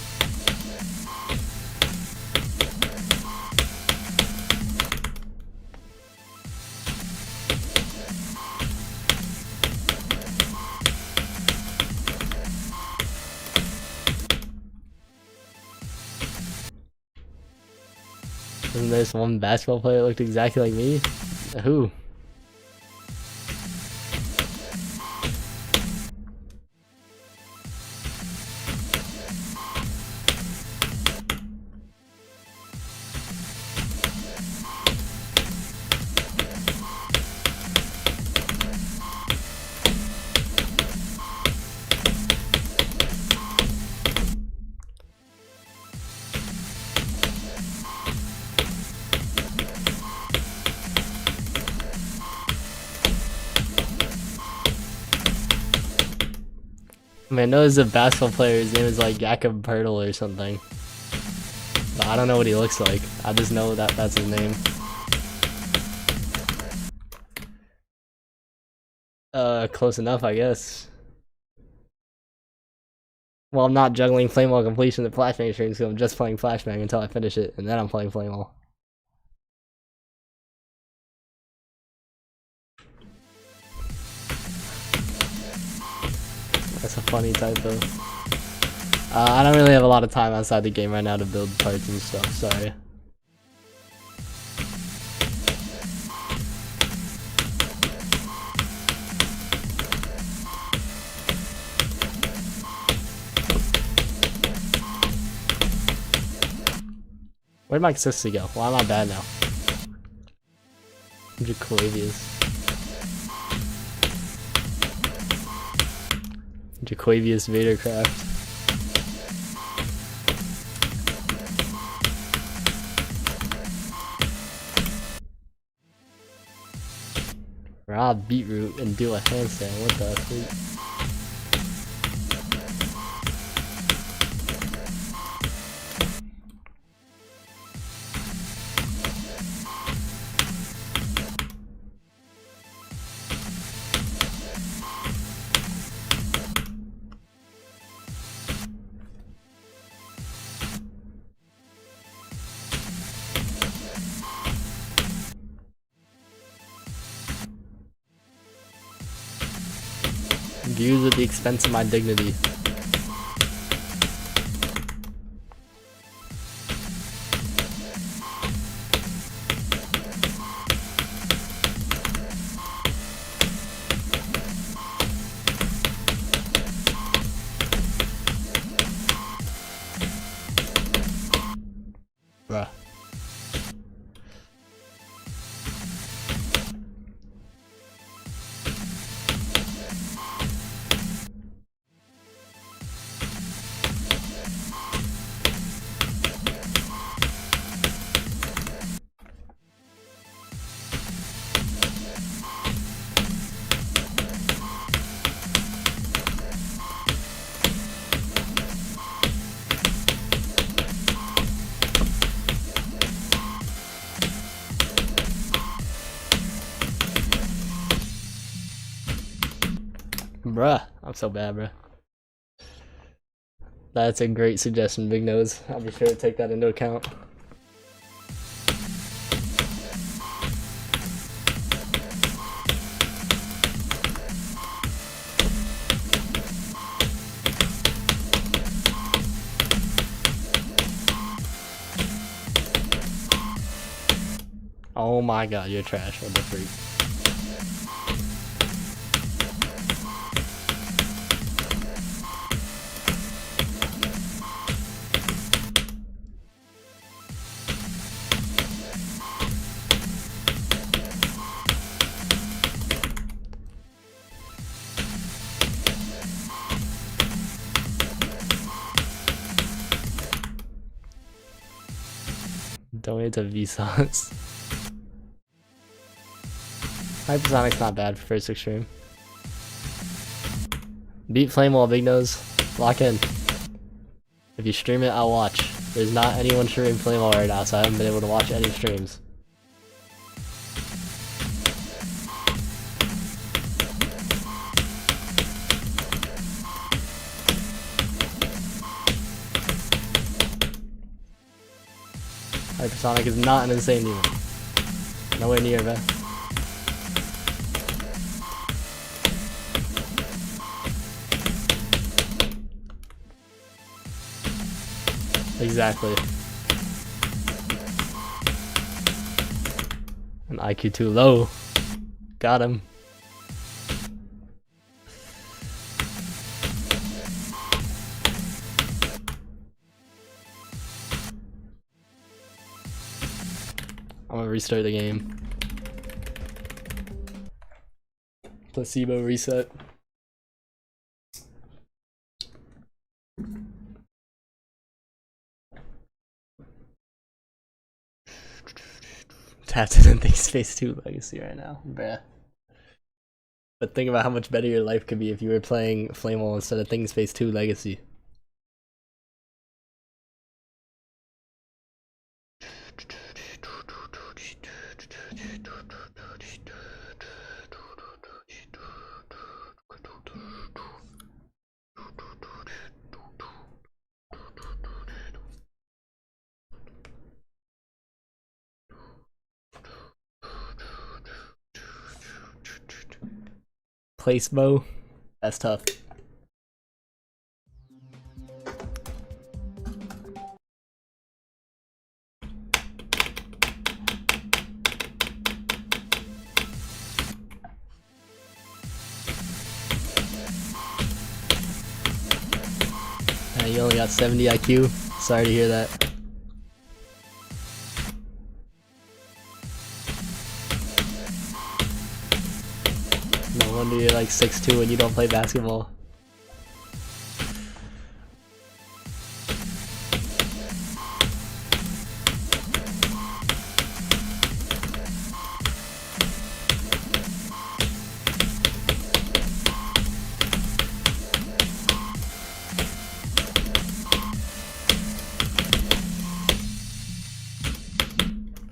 Isn't there this one basketball player that looked exactly like me? Who? I mean, I know there's a basketball player, his name is like Jakob Pertl or something. But I don't know what he looks like. I just know that that's his name. Close enough, I guess. Well, I'm not juggling Flame Wall completion and FLASHBANG streams, so I'm just playing FLASHBANG until I finish it, and then I'm playing Flame Wall. That's a funny typo. I don't really have a lot of time outside the game right now to build parts and stuff, sorry. Where'd my consistency go? Why am I bad now? Jaquavius Vadercraft. Rob beetroot and do a handstand. What the freak? Views at the expense of my dignity. Bruh. Bruh, I'm so bad, bruh. That's a great suggestion, Big Nose. I'll be sure to take that into account. Oh my god, you're trash. What the freak? Donate to Vsauce. Hypersonic's not bad for first extreme. Beat Flame Wall, Big Nose. Lock in. If you stream it, I'll watch. There's not anyone streaming Flame Wall right now, so I haven't been able to watch any streams. Hypersonic is not an insane demon. Nowhere near, man. Exactly. An IQ too low. Got him. I'm gonna restart the game. Placebo reset. Tapped in Things Phase 2 Legacy right now, bruh. But think about how much better your life could be if you were playing Flame Wall instead of Things Phase 2 Legacy. Placebo, that's tough. You only got 70 IQ. Sorry to hear that. No wonder you're like 6'2" and you don't play basketball.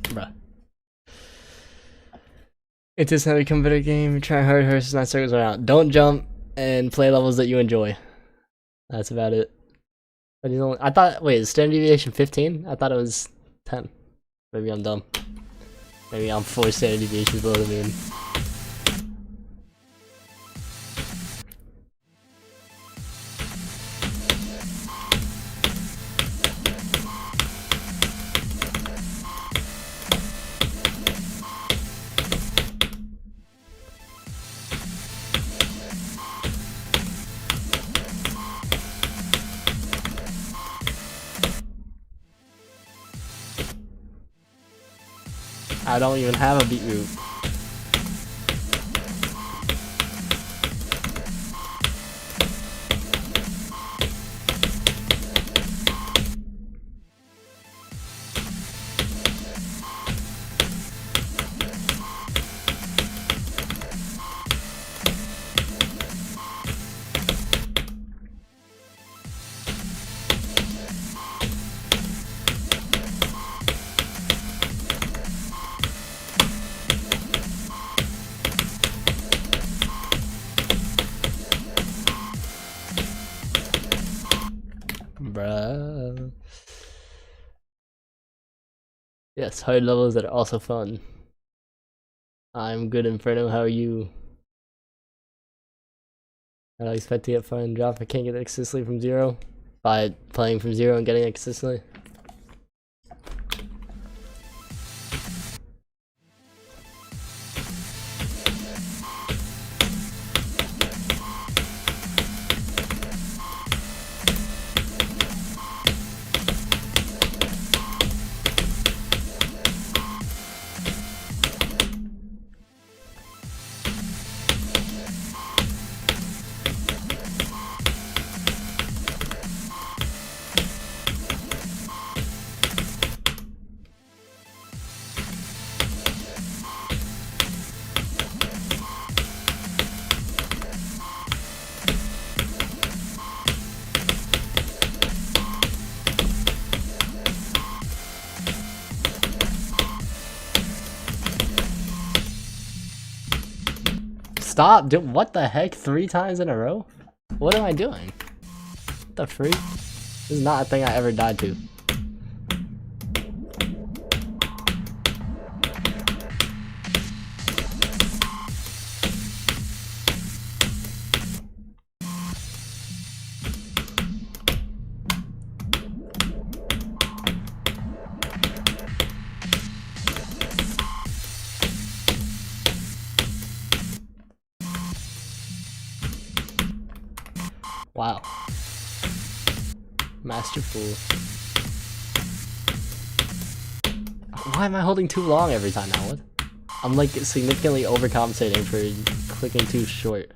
Bruh. It does not become a better game. Try hard, horses, not circles around. Don't jump and play levels that you enjoy. That's about it. But he's only, I thought, wait, is standard deviation 15? I thought it was 10. Maybe I'm dumb. Maybe I'm 4 standard deviations below the mean. I don't even have a beetroot. Bruh. Yes, hard levels that are also fun. I'm good, Inferno. How are you? I don't expect to get fun and drop. I can't get it consistently from zero. By playing from zero and getting it consistently. Stop! Dude, what the heck? 3 times in a row? What am I doing? What the freak? This is not a thing I ever died to. Wow. Masterful. Why am I holding too long every time now? What? I'm like significantly overcompensating for clicking too short.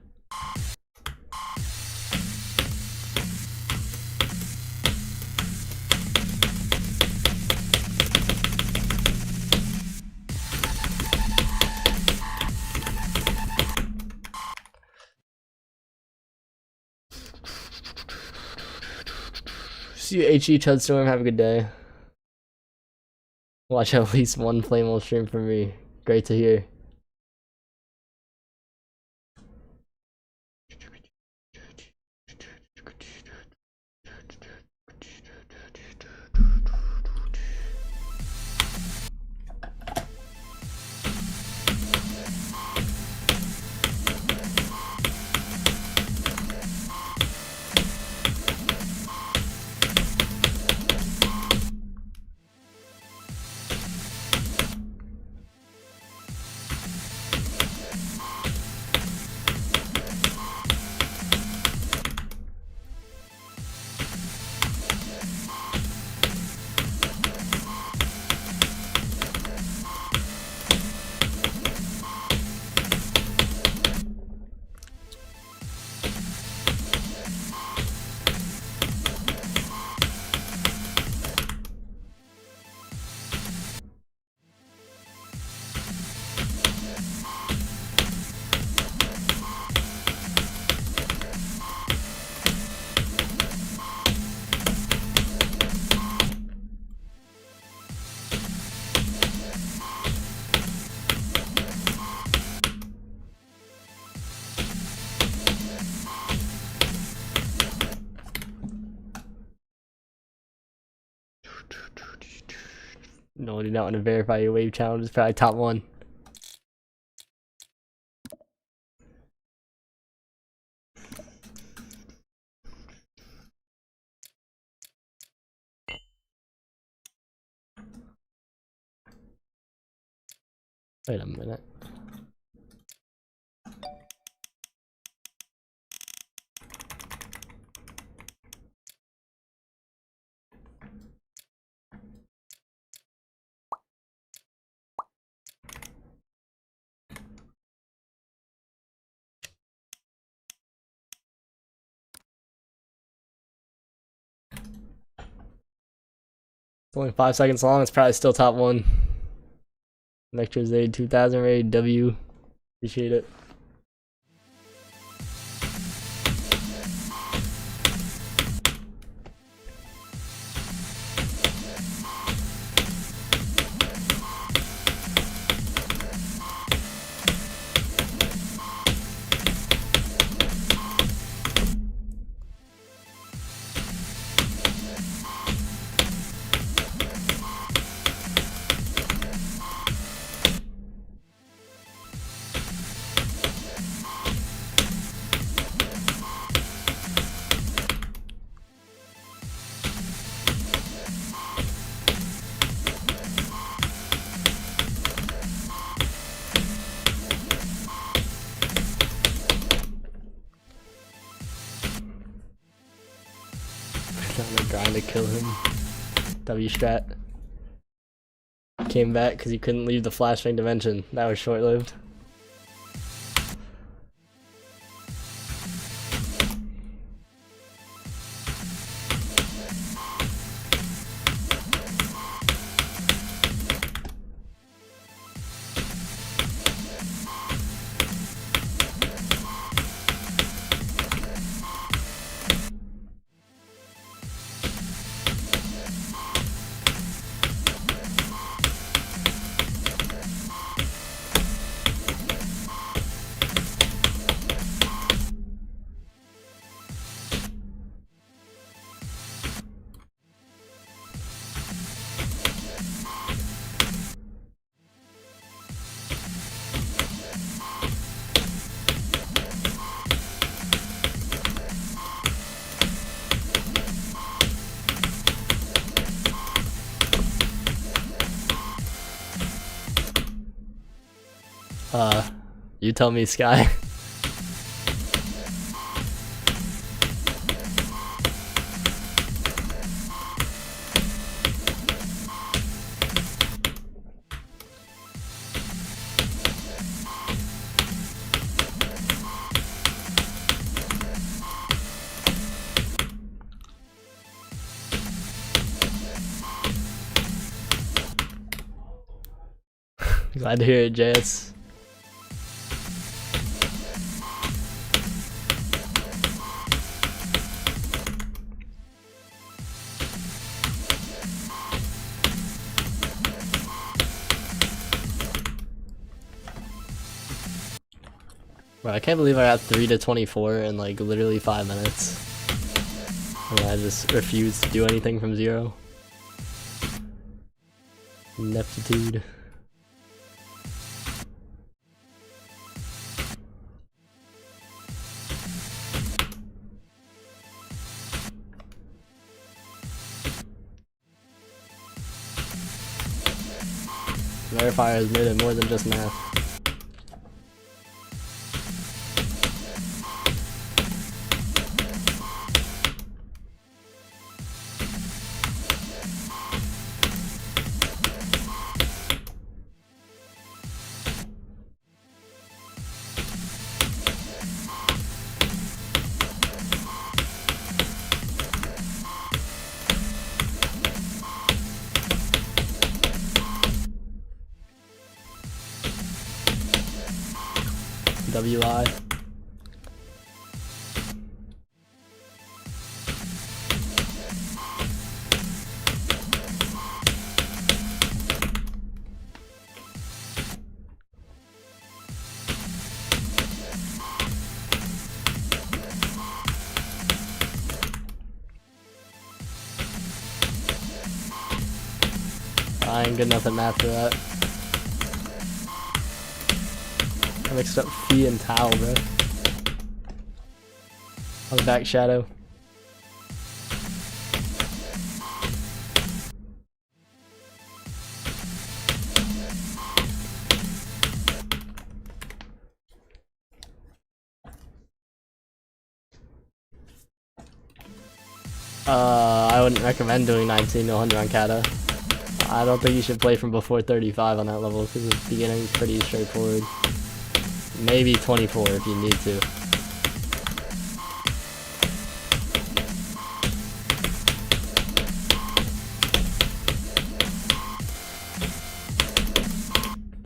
See you, HE Chudstorm. Have a good day. Watch at least one Flamewell stream from me. Great to hear. No, I do not want to verify your wave challenge. It's probably top 1. Wait a minute. only 5 seconds long. It's probably still top 1. FLASHBANG 2000 raid W. Appreciate it. Trying to grind to kill him. W strat. Came back because he couldn't leave the FLASHBANG dimension. That was short lived. You tell me, Sky. Glad to hear it, JS. Bro, I can't believe I got 3 to 24 in like literally 5 minutes. And I just refused to do anything from 0. Ineptitude. Verifier has made it more than just math. WI. I ain't good enough at math for that. I mixed up Phi and Tau, bro. I was back shadow. I wouldn't recommend doing 19 to 100 on Kata. I don't think you should play from before 35 on that level because the beginning is pretty straightforward. Maybe 24 if you need to.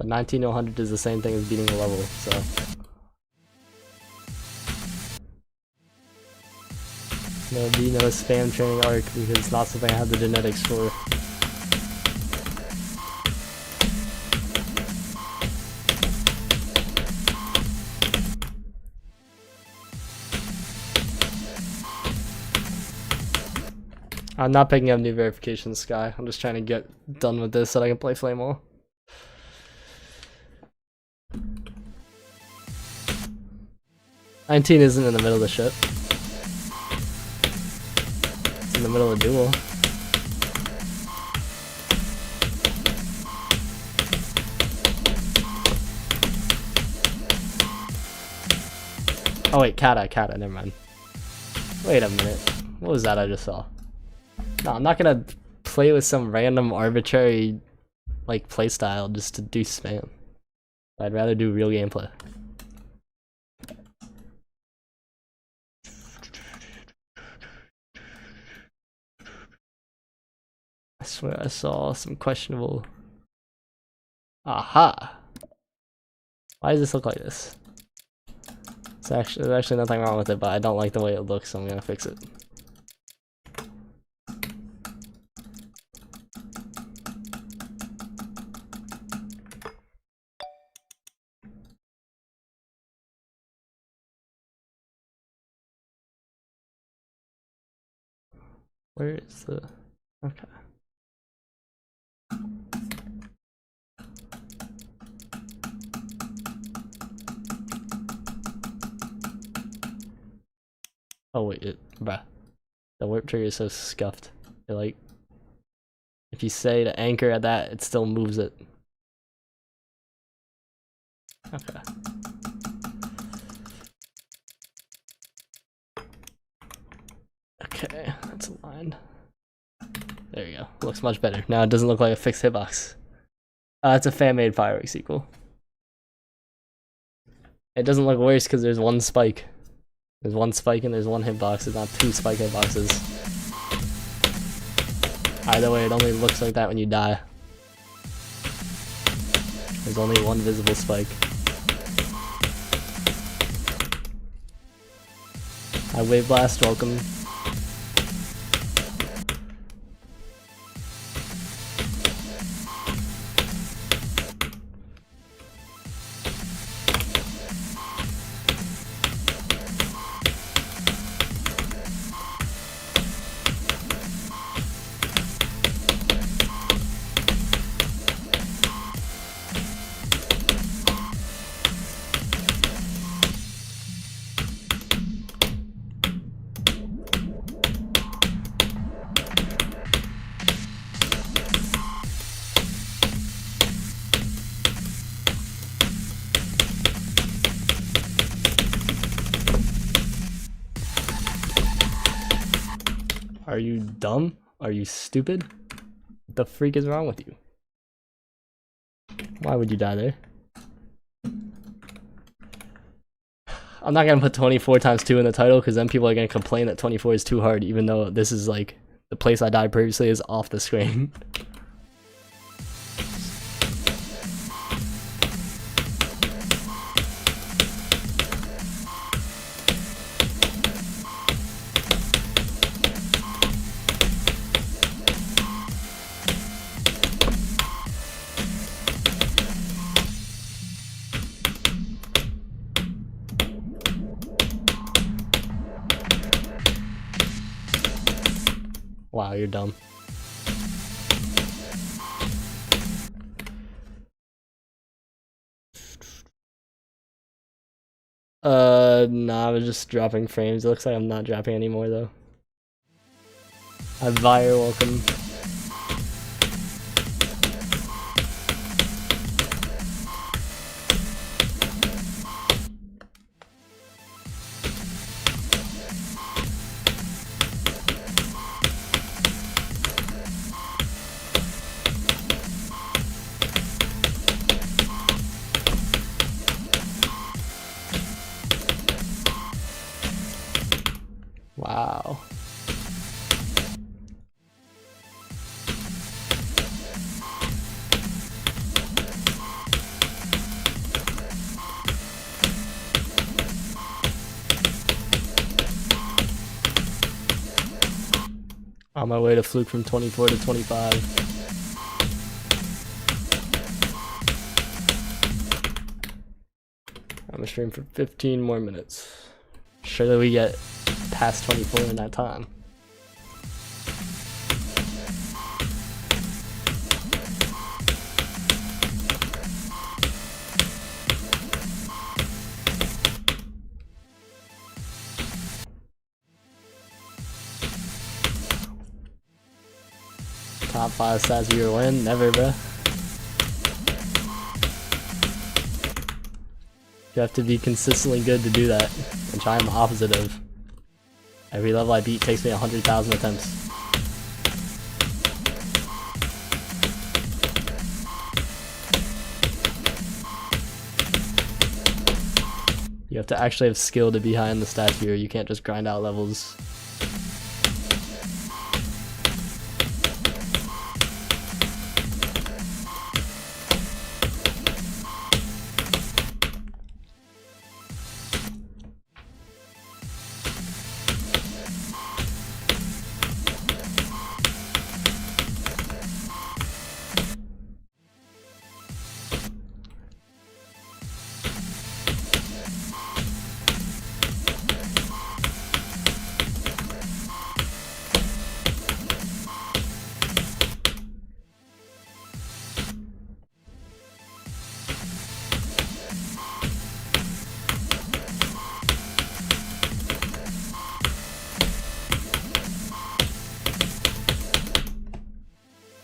19 to 100 is the same thing as beating the level, so. There'll be no spam training arc because it's not something I have the genetics for. I'm not picking up new verifications, Sky. I'm just trying to get done with this so that I can play Flame Wall. $19 isn't in the middle of the ship. It's in the middle of duel. Oh wait, Kata, never mind. Wait a minute. What was that I just saw? No, I'm not gonna play with some random arbitrary like playstyle just to do spam. I'd rather do real gameplay. I swear I saw some questionable. Aha! Why does this look like this? There's actually nothing wrong with it, but I don't like the way it looks, so I'm gonna fix it. Where is the... Okay. Oh wait, bruh. The warp trigger is so scuffed. You're like... If you say to anchor at that, it still moves it. Okay. Okay, that's aligned. There you go. Looks much better. Now it doesn't look like a fixed hitbox. It's a fan-made fireworks sequel. It doesn't look worse because there's one spike. There's one spike and there's one hitbox. There's not two spike hitboxes. Either way, it only looks like that when you die. There's only one visible spike. Hi, Wave Blast, welcome. Are you dumb? Are you stupid? What the freak is wrong with you? Why would you die there? I'm not gonna put 24 times 2 in the title because then people are gonna complain that 24 is too hard, even though this is like the place I died previously is off the screen. Wow, you're dumb. Nah, I was just dropping frames. It looks like I'm not dropping anymore though. Hi, Vire, welcome. Wow. On my way to fluke from 24 to 25. I'm gonna stream for 15 more minutes. Surely we get past 24 in that time. Top 5 stats viewer win? Never, bro. You have to be consistently good to do that, which I am the opposite of. Every level I beat takes me 100,000 attempts. You have to actually have skill to be high in the stats viewer. You can't just grind out levels.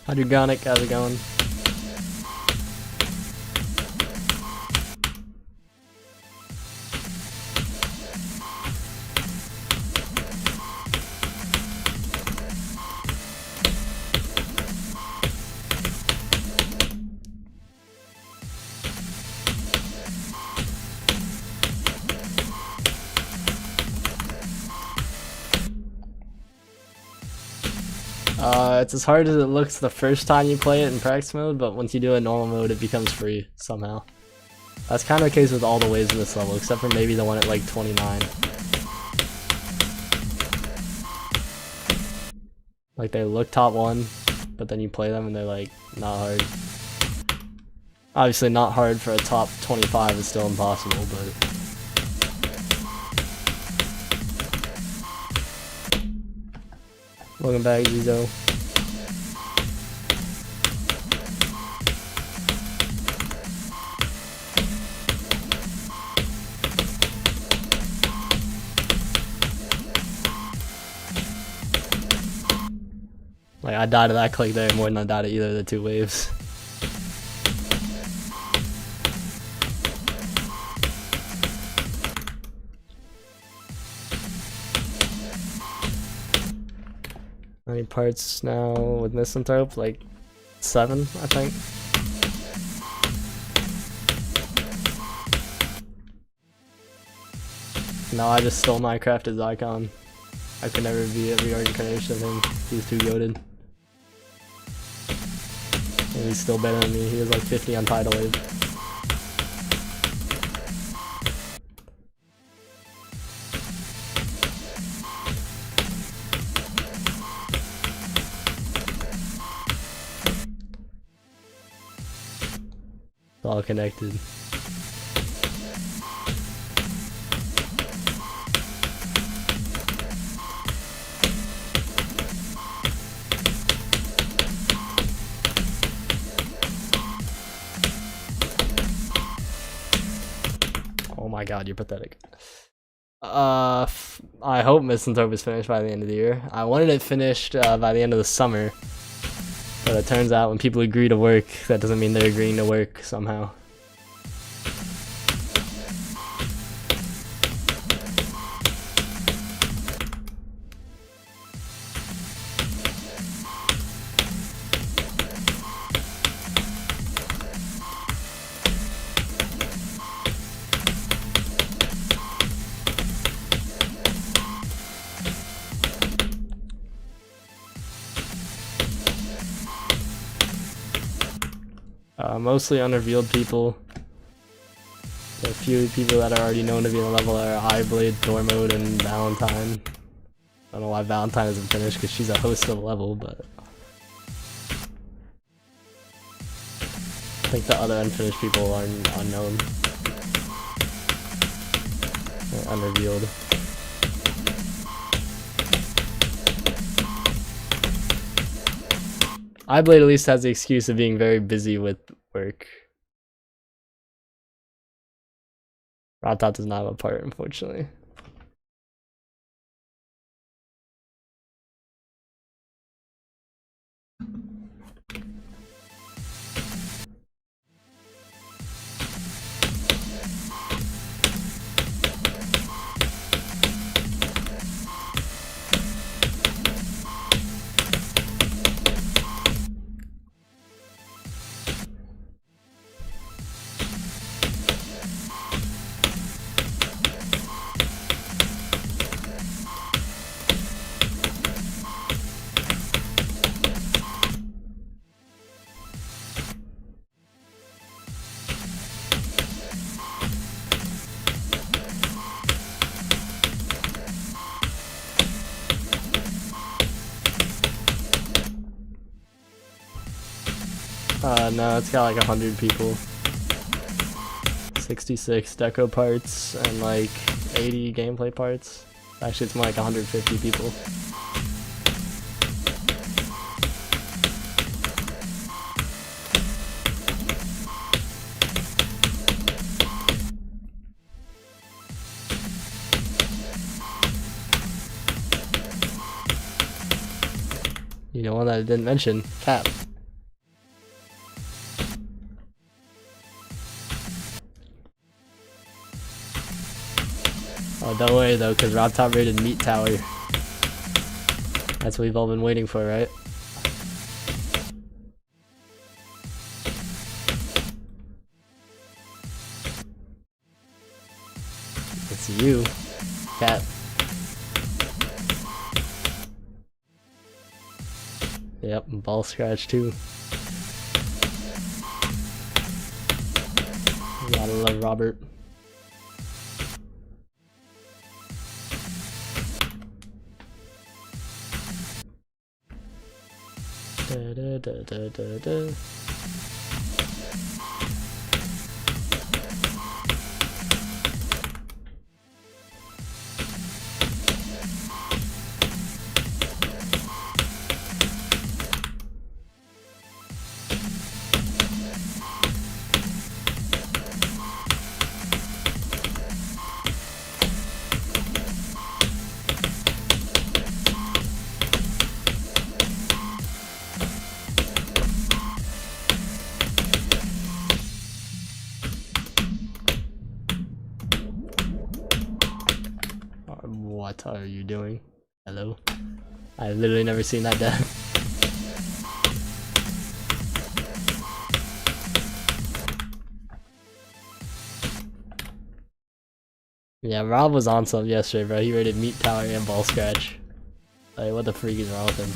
Hydrogonic, how's it going? It's as hard as it looks the first time you play it in practice mode, but once you do it in normal mode, it becomes free somehow. That's kind of the case with all the waves in this level, except for maybe the one at like 29. Like they look top 1, but then you play them and they're like not hard. Obviously not hard for a top 25 is still impossible, but... Welcome back, Zizo. Like, I died to that click there more than I died to either of the two waves. How many parts now with Misanthrope? Like 7, I think. No, I just stole Minecraft's icon. I could never be a reincarnation of him. He's too goated. And he's still better than me. He was like 50 on Tidal Wave. It's all connected. Oh my god, you're pathetic. I hope Misanthrope is finished by the end of the year. I wanted it finished by the end of the summer. But it turns out when people agree to work, that doesn't mean they're agreeing to work somehow. Mostly unrevealed people. A few people that are already known to be in the level are Eyeblade, Thor Mode, and Valentine. don't know why Valentine isn't finished because she's a host of level, but I think the other unfinished people are unknown. Or unrevealed. iBlade at least has the excuse of being very busy with work. Ratat does not have a part, unfortunately. No, it's got like 100 people. 66 deco parts and like 80 gameplay parts. Actually, it's more like 150 people. You know one that I didn't mention? Cap. Oh, don't worry though, because Rob top rated Meat Tower. That's what we've all been waiting for, right? It's you, Cat. Yep, ball scratch too. Gotta love Robert. Da, da, da, da, da. What are you doing? Hello? I've literally never seen that death. Yeah, Rob was on some yesterday, bro. He rated Meat Tower and Ball Scratch. Like, what the freak is wrong with him?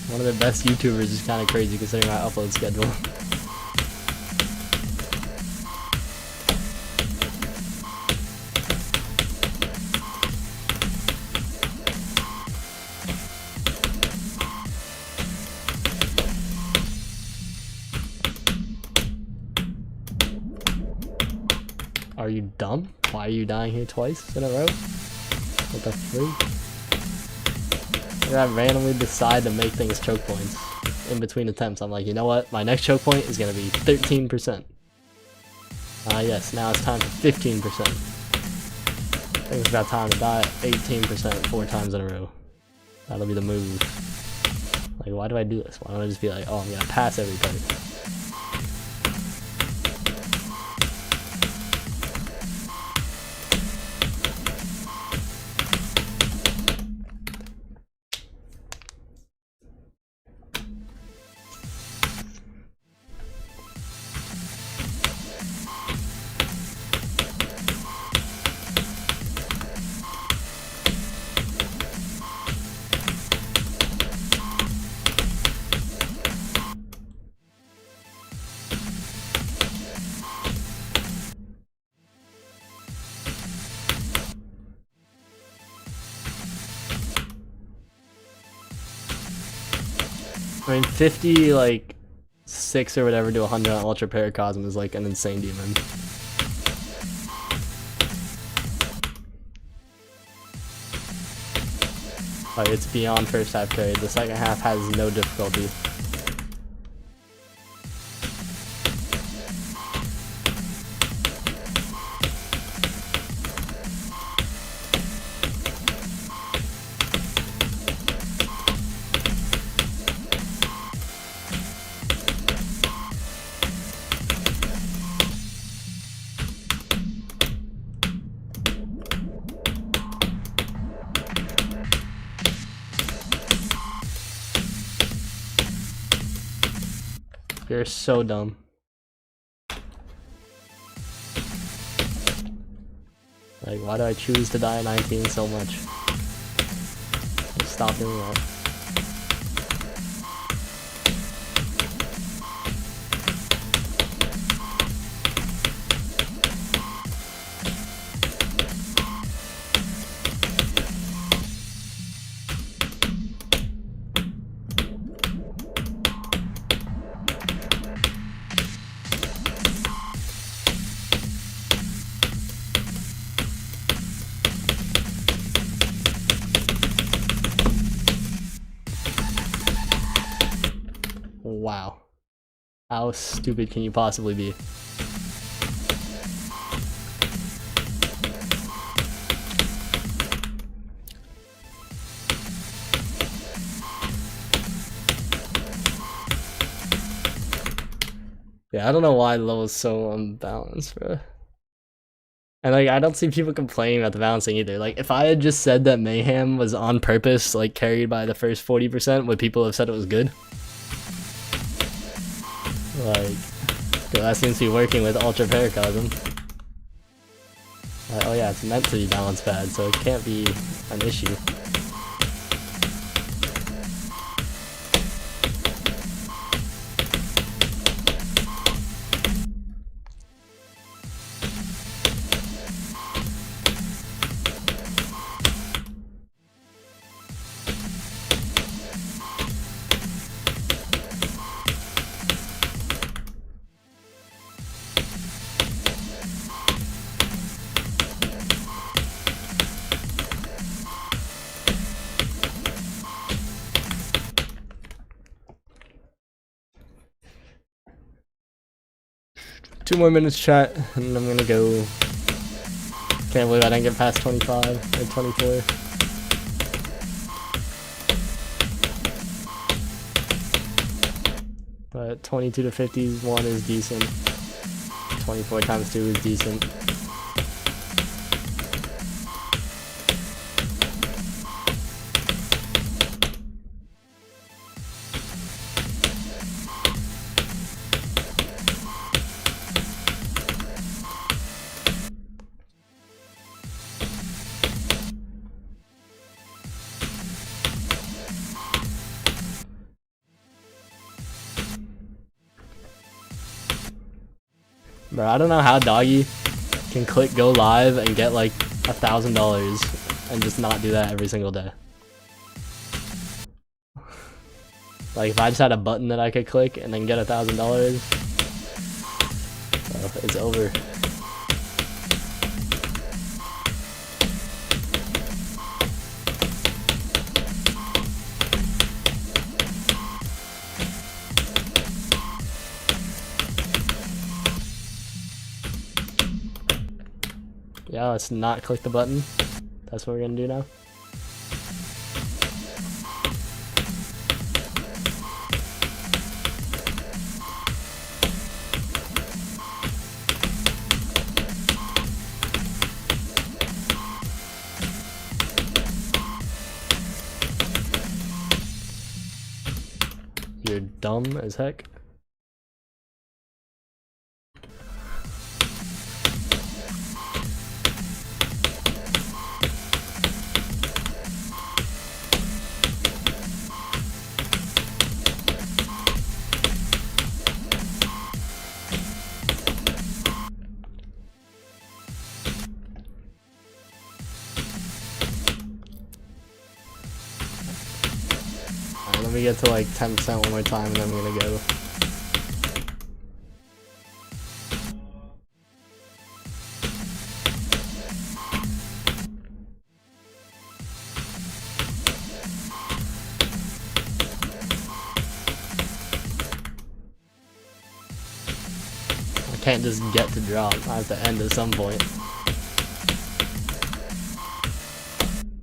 One of the best YouTubers is kind of crazy considering my upload schedule. Are you dumb? Why are you dying here twice in a row? What the freak? I randomly decide to make things choke points in between attempts. I'm like, you know what? My next choke point is going to be 13%. Yes, now it's time for 15%. Things got time to die at 18% 4 times in a row. That'll be the move. Like, why do I do this? Why don't I just be like, oh, I'm going to pass every part? I mean, 50 like 6 or whatever to 100 on Ultra Paracosm is like an insane demon. Like it's beyond first half carry. The second half has no difficulty. You're so dumb. Like, why do I choose to die at 19 so much? Stop doing that. Wow. How stupid can you possibly be? Yeah, I don't know why the level is so unbalanced, bro. And like, I don't see people complaining about the balancing either. Like, if I had just said that Mayhem was on purpose, like, carried by the first 40%, would people have said it was good? Like, that seems to be working with Ultra Paracosm. Oh yeah, it's meant to be balance bad, so it can't be an issue. Two more minutes, chat, and I'm gonna go. Can't believe I didn't get past 25 or 24. But 22 to 51 is decent. 24 times 2 is decent. Bro, I don't know how Doggy can click go live and get like $1,000 and just not do that every single day. Like if I just had a button that I could click and then get $1,000, it's over. Yeah, let's not click the button. That's what we're gonna do now. You're dumb as heck. Let me get to like 10% one more time and then I'm gonna go. I can't just get to drop. I have to end at some point.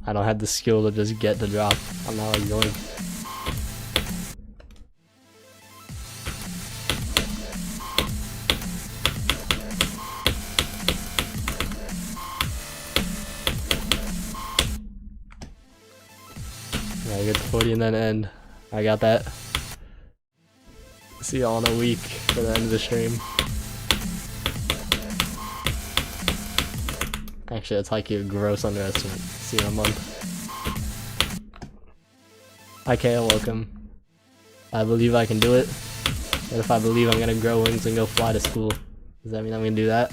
I don't have the skill to just get to drop. I'm not like going. I get to 40 and then end. I got that. See y'all in a week for the end of the stream. Actually, that's like a gross underestimate. See you in a month. Hi Kale, welcome. I believe I can do it. What if I believe I'm gonna grow wings and go fly to school? Does that mean I'm gonna do that?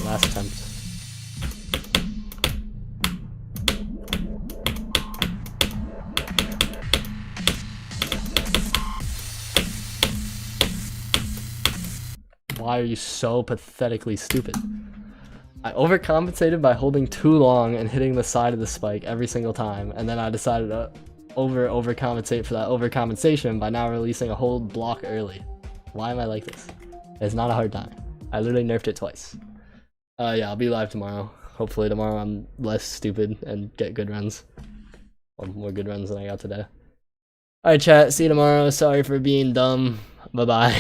Last attempt. Why are you so pathetically stupid? I overcompensated by holding too long and hitting the side of the spike every single time, and then I decided to overcompensate for that overcompensation by now releasing a whole block early. Why am I like this? It's not a hard time. I literally nerfed it twice. Yeah, I'll be live tomorrow. Hopefully tomorrow I'm less stupid and get good runs. Or more good runs than I got today. Alright chat, see you tomorrow. Sorry for being dumb. Bye bye.